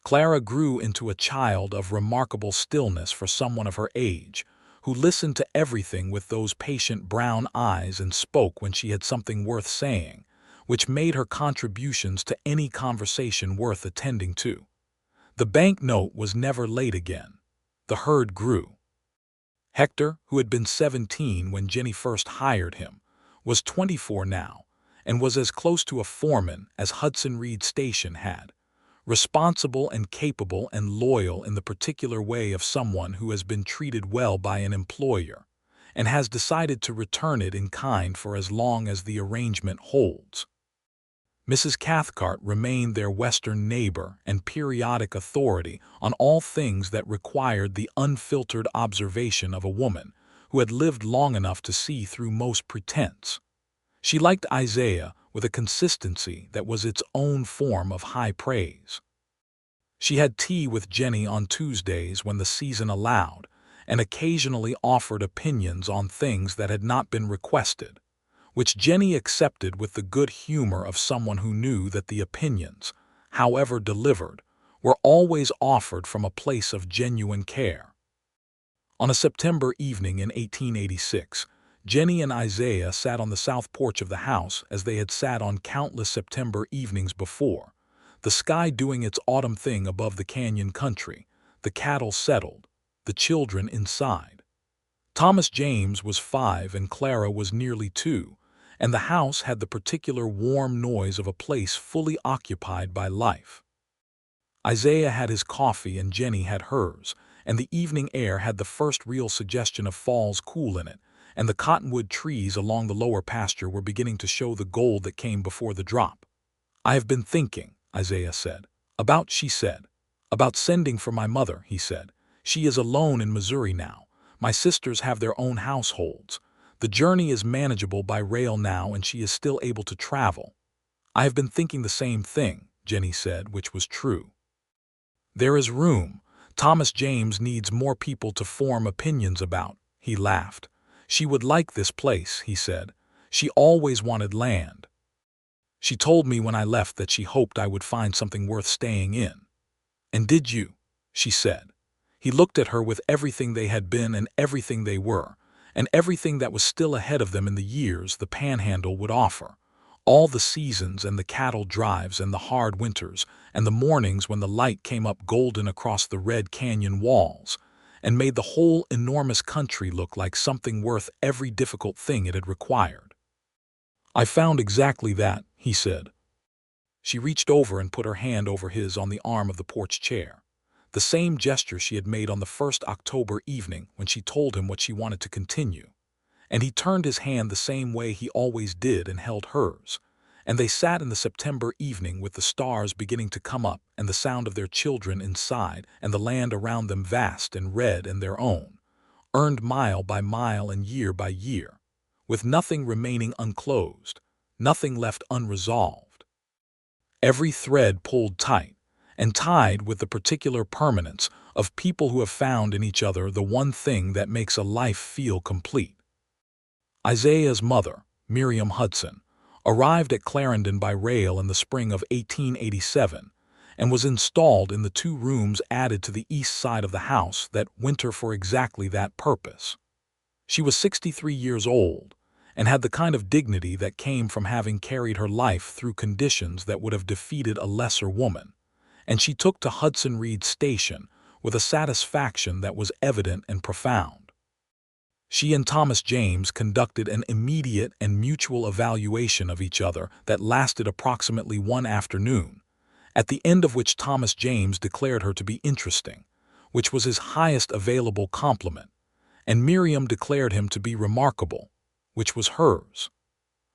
Clara grew into a child of remarkable stillness for someone of her age, who listened to everything with those patient brown eyes and spoke when she had something worth saying, which made her contributions to any conversation worth attending to. The bank note was never late again. The herd grew. Hector, who had been 17 when Jennie first hired him, was 24 now, and was as close to a foreman as Hudson Reed Station had, responsible and capable and loyal in the particular way of someone who has been treated well by an employer, and has decided to return it in kind for as long as the arrangement holds. Mrs. Cathcart remained their Western neighbor and periodic authority on all things that required the unfiltered observation of a woman who had lived long enough to see through most pretense. She liked Isaiah with a consistency that was its own form of high praise. She had tea with Jennie on Tuesdays when the season allowed, and occasionally offered opinions on things that had not been requested, which Jennie accepted with the good humor of someone who knew that the opinions, however delivered, were always offered from a place of genuine care. On a September evening in 1886, Jennie and Isaiah sat on the south porch of the house as they had sat on countless September evenings before, the sky doing its autumn thing above the canyon country, the cattle settled, the children inside. Thomas James was 5 and Clara was nearly 2, and the house had the particular warm noise of a place fully occupied by life. Isaiah had his coffee and Jennie had hers, and the evening air had the first real suggestion of fall's cool in it, and the cottonwood trees along the lower pasture were beginning to show the gold that came before the drop. "I have been thinking," Isaiah said. She said. "About sending for my mother," he said. "She is alone in Missouri now. My sisters have their own households. The journey is manageable by rail now and she is still able to travel." "I have been thinking the same thing," Jennie said, which was true. "There is room. Thomas James needs more people to form opinions about," he laughed. "She would like this place," he said. "She always wanted land. She told me when I left that she hoped I would find something worth staying in." "And did you?" she said. He looked at her with everything they had been and everything they were, and everything that was still ahead of them in the years the Panhandle would offer. All the seasons and the cattle drives and the hard winters and the mornings when the light came up golden across the red canyon walls and made the whole enormous country look like something worth every difficult thing it had required. "I found exactly that," he said. She reached over and put her hand over his on the arm of the porch chair. The same gesture she had made on the first October evening when she told him what she wanted to continue. And he turned his hand the same way he always did and held hers. And they sat in the September evening with the stars beginning to come up and the sound of their children inside and the land around them vast and red and their own, earned mile by mile and year by year, with nothing remaining unclosed, nothing left unresolved. Every thread pulled tight, and tied with the particular permanence of people who have found in each other the one thing that makes a life feel complete. Isaiah's mother, Miriam Hudson, arrived at Clarendon by rail in the spring of 1887 and was installed in the 2 rooms added to the east side of the house that winter for exactly that purpose. She was 63 years old and had the kind of dignity that came from having carried her life through conditions that would have defeated a lesser woman, and she took to Hudson Reed Station with a satisfaction that was evident and profound. She and Thomas James conducted an immediate and mutual evaluation of each other that lasted approximately one afternoon, at the end of which Thomas James declared her to be interesting, which was his highest available compliment, and Miriam declared him to be remarkable, which was hers.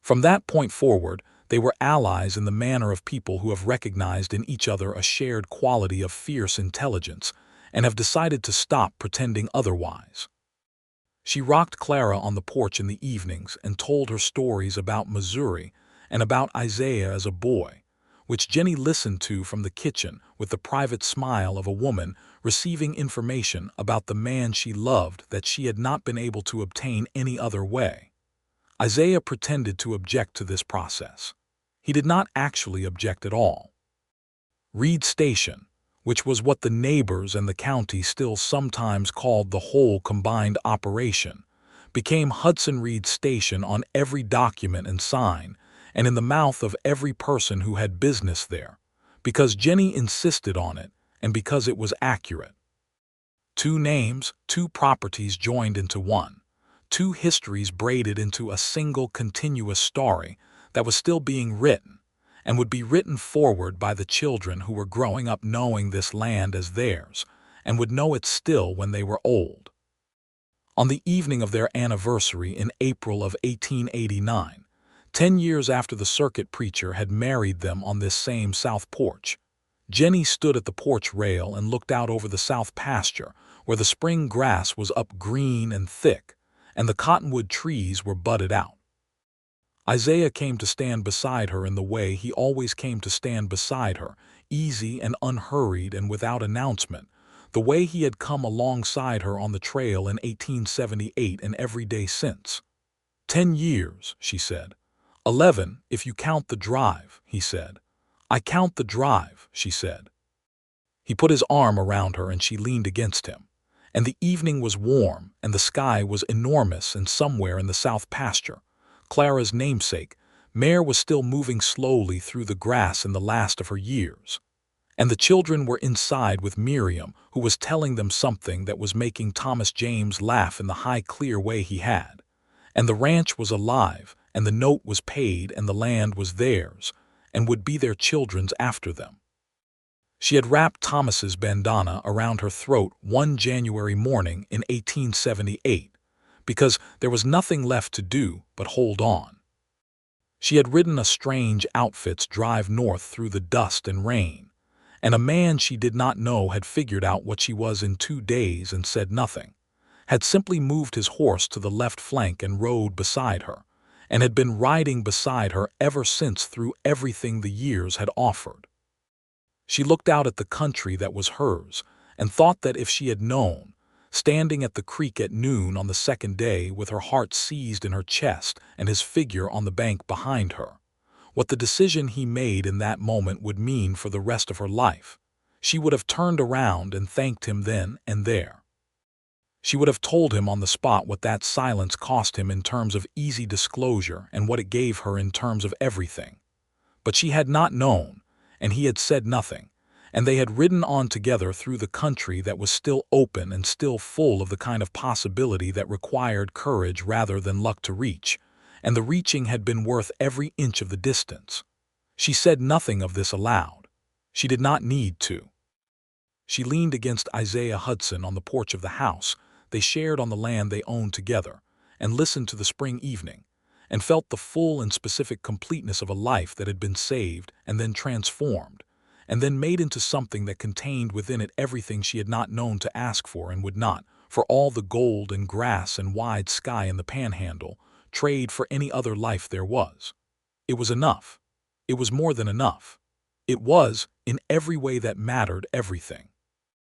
From that point forward, they were allies in the manner of people who have recognized in each other a shared quality of fierce intelligence and have decided to stop pretending otherwise. She rocked Clara on the porch in the evenings and told her stories about Missouri and about Isaiah as a boy, which Jennie listened to from the kitchen with the private smile of a woman receiving information about the man she loved that she had not been able to obtain any other way. Isaiah pretended to object to this process. He did not actually object at all. Reed Station, which was what the neighbors and the county still sometimes called the whole combined operation, became Hudson Reed Station on every document and sign, and in the mouth of every person who had business there, because Jennie insisted on it and because it was accurate. 2 names, 2 properties joined into one, 2 histories braided into a single continuous story that was still being written, and would be written forward by the children who were growing up knowing this land as theirs, and would know it still when they were old. On the evening of their anniversary in April of 1889, 10 years after the circuit preacher had married them on this same south porch, Jennie stood at the porch rail and looked out over the south pasture where the spring grass was up green and thick, and the cottonwood trees were budded out. Isaiah came to stand beside her in the way he always came to stand beside her, easy and unhurried and without announcement, the way he had come alongside her on the trail in 1878 and every day since. 10 years, she said. 11, if you count the drive, he said. I count the drive, she said. He put his arm around her and she leaned against him. And the evening was warm and the sky was enormous, and somewhere in the south pasture, Clara's namesake, mare was still moving slowly through the grass in the last of her years. And the children were inside with Miriam, who was telling them something that was making Thomas James laugh in the high clear way he had. And the ranch was alive and the note was paid and the land was theirs, and would be their children's after them. She had wrapped Thomas's bandana around her throat one January morning in 1878, because there was nothing left to do but hold on. She had ridden a strange outfit's drive north through the dust and rain, and a man she did not know had figured out what she was in 2 days and said nothing, had simply moved his horse to the left flank and rode beside her, and had been riding beside her ever since through everything the years had offered. She looked out at the country that was hers and thought that if she had known, standing at the creek at noon on the second day with her heart seized in her chest and his figure on the bank behind her, what the decision he made in that moment would mean for the rest of her life, she would have turned around and thanked him then and there. She would have told him on the spot what that silence cost him in terms of easy disclosure and what it gave her in terms of everything. But she had not known, and he had said nothing, and they had ridden on together through the country that was still open and still full of the kind of possibility that required courage rather than luck to reach, and the reaching had been worth every inch of the distance. She said nothing of this aloud. She did not need to. She leaned against Isaiah Hudson on the porch of the house they shared on the land they owned together, and listened to the spring evening, and felt the full and specific completeness of a life that had been saved and then transformed, and then made into something that contained within it everything she had not known to ask for and would not, for all the gold and grass and wide sky in the panhandle, trade for any other life there was. It was enough. It was more than enough. It was, in every way that mattered, everything.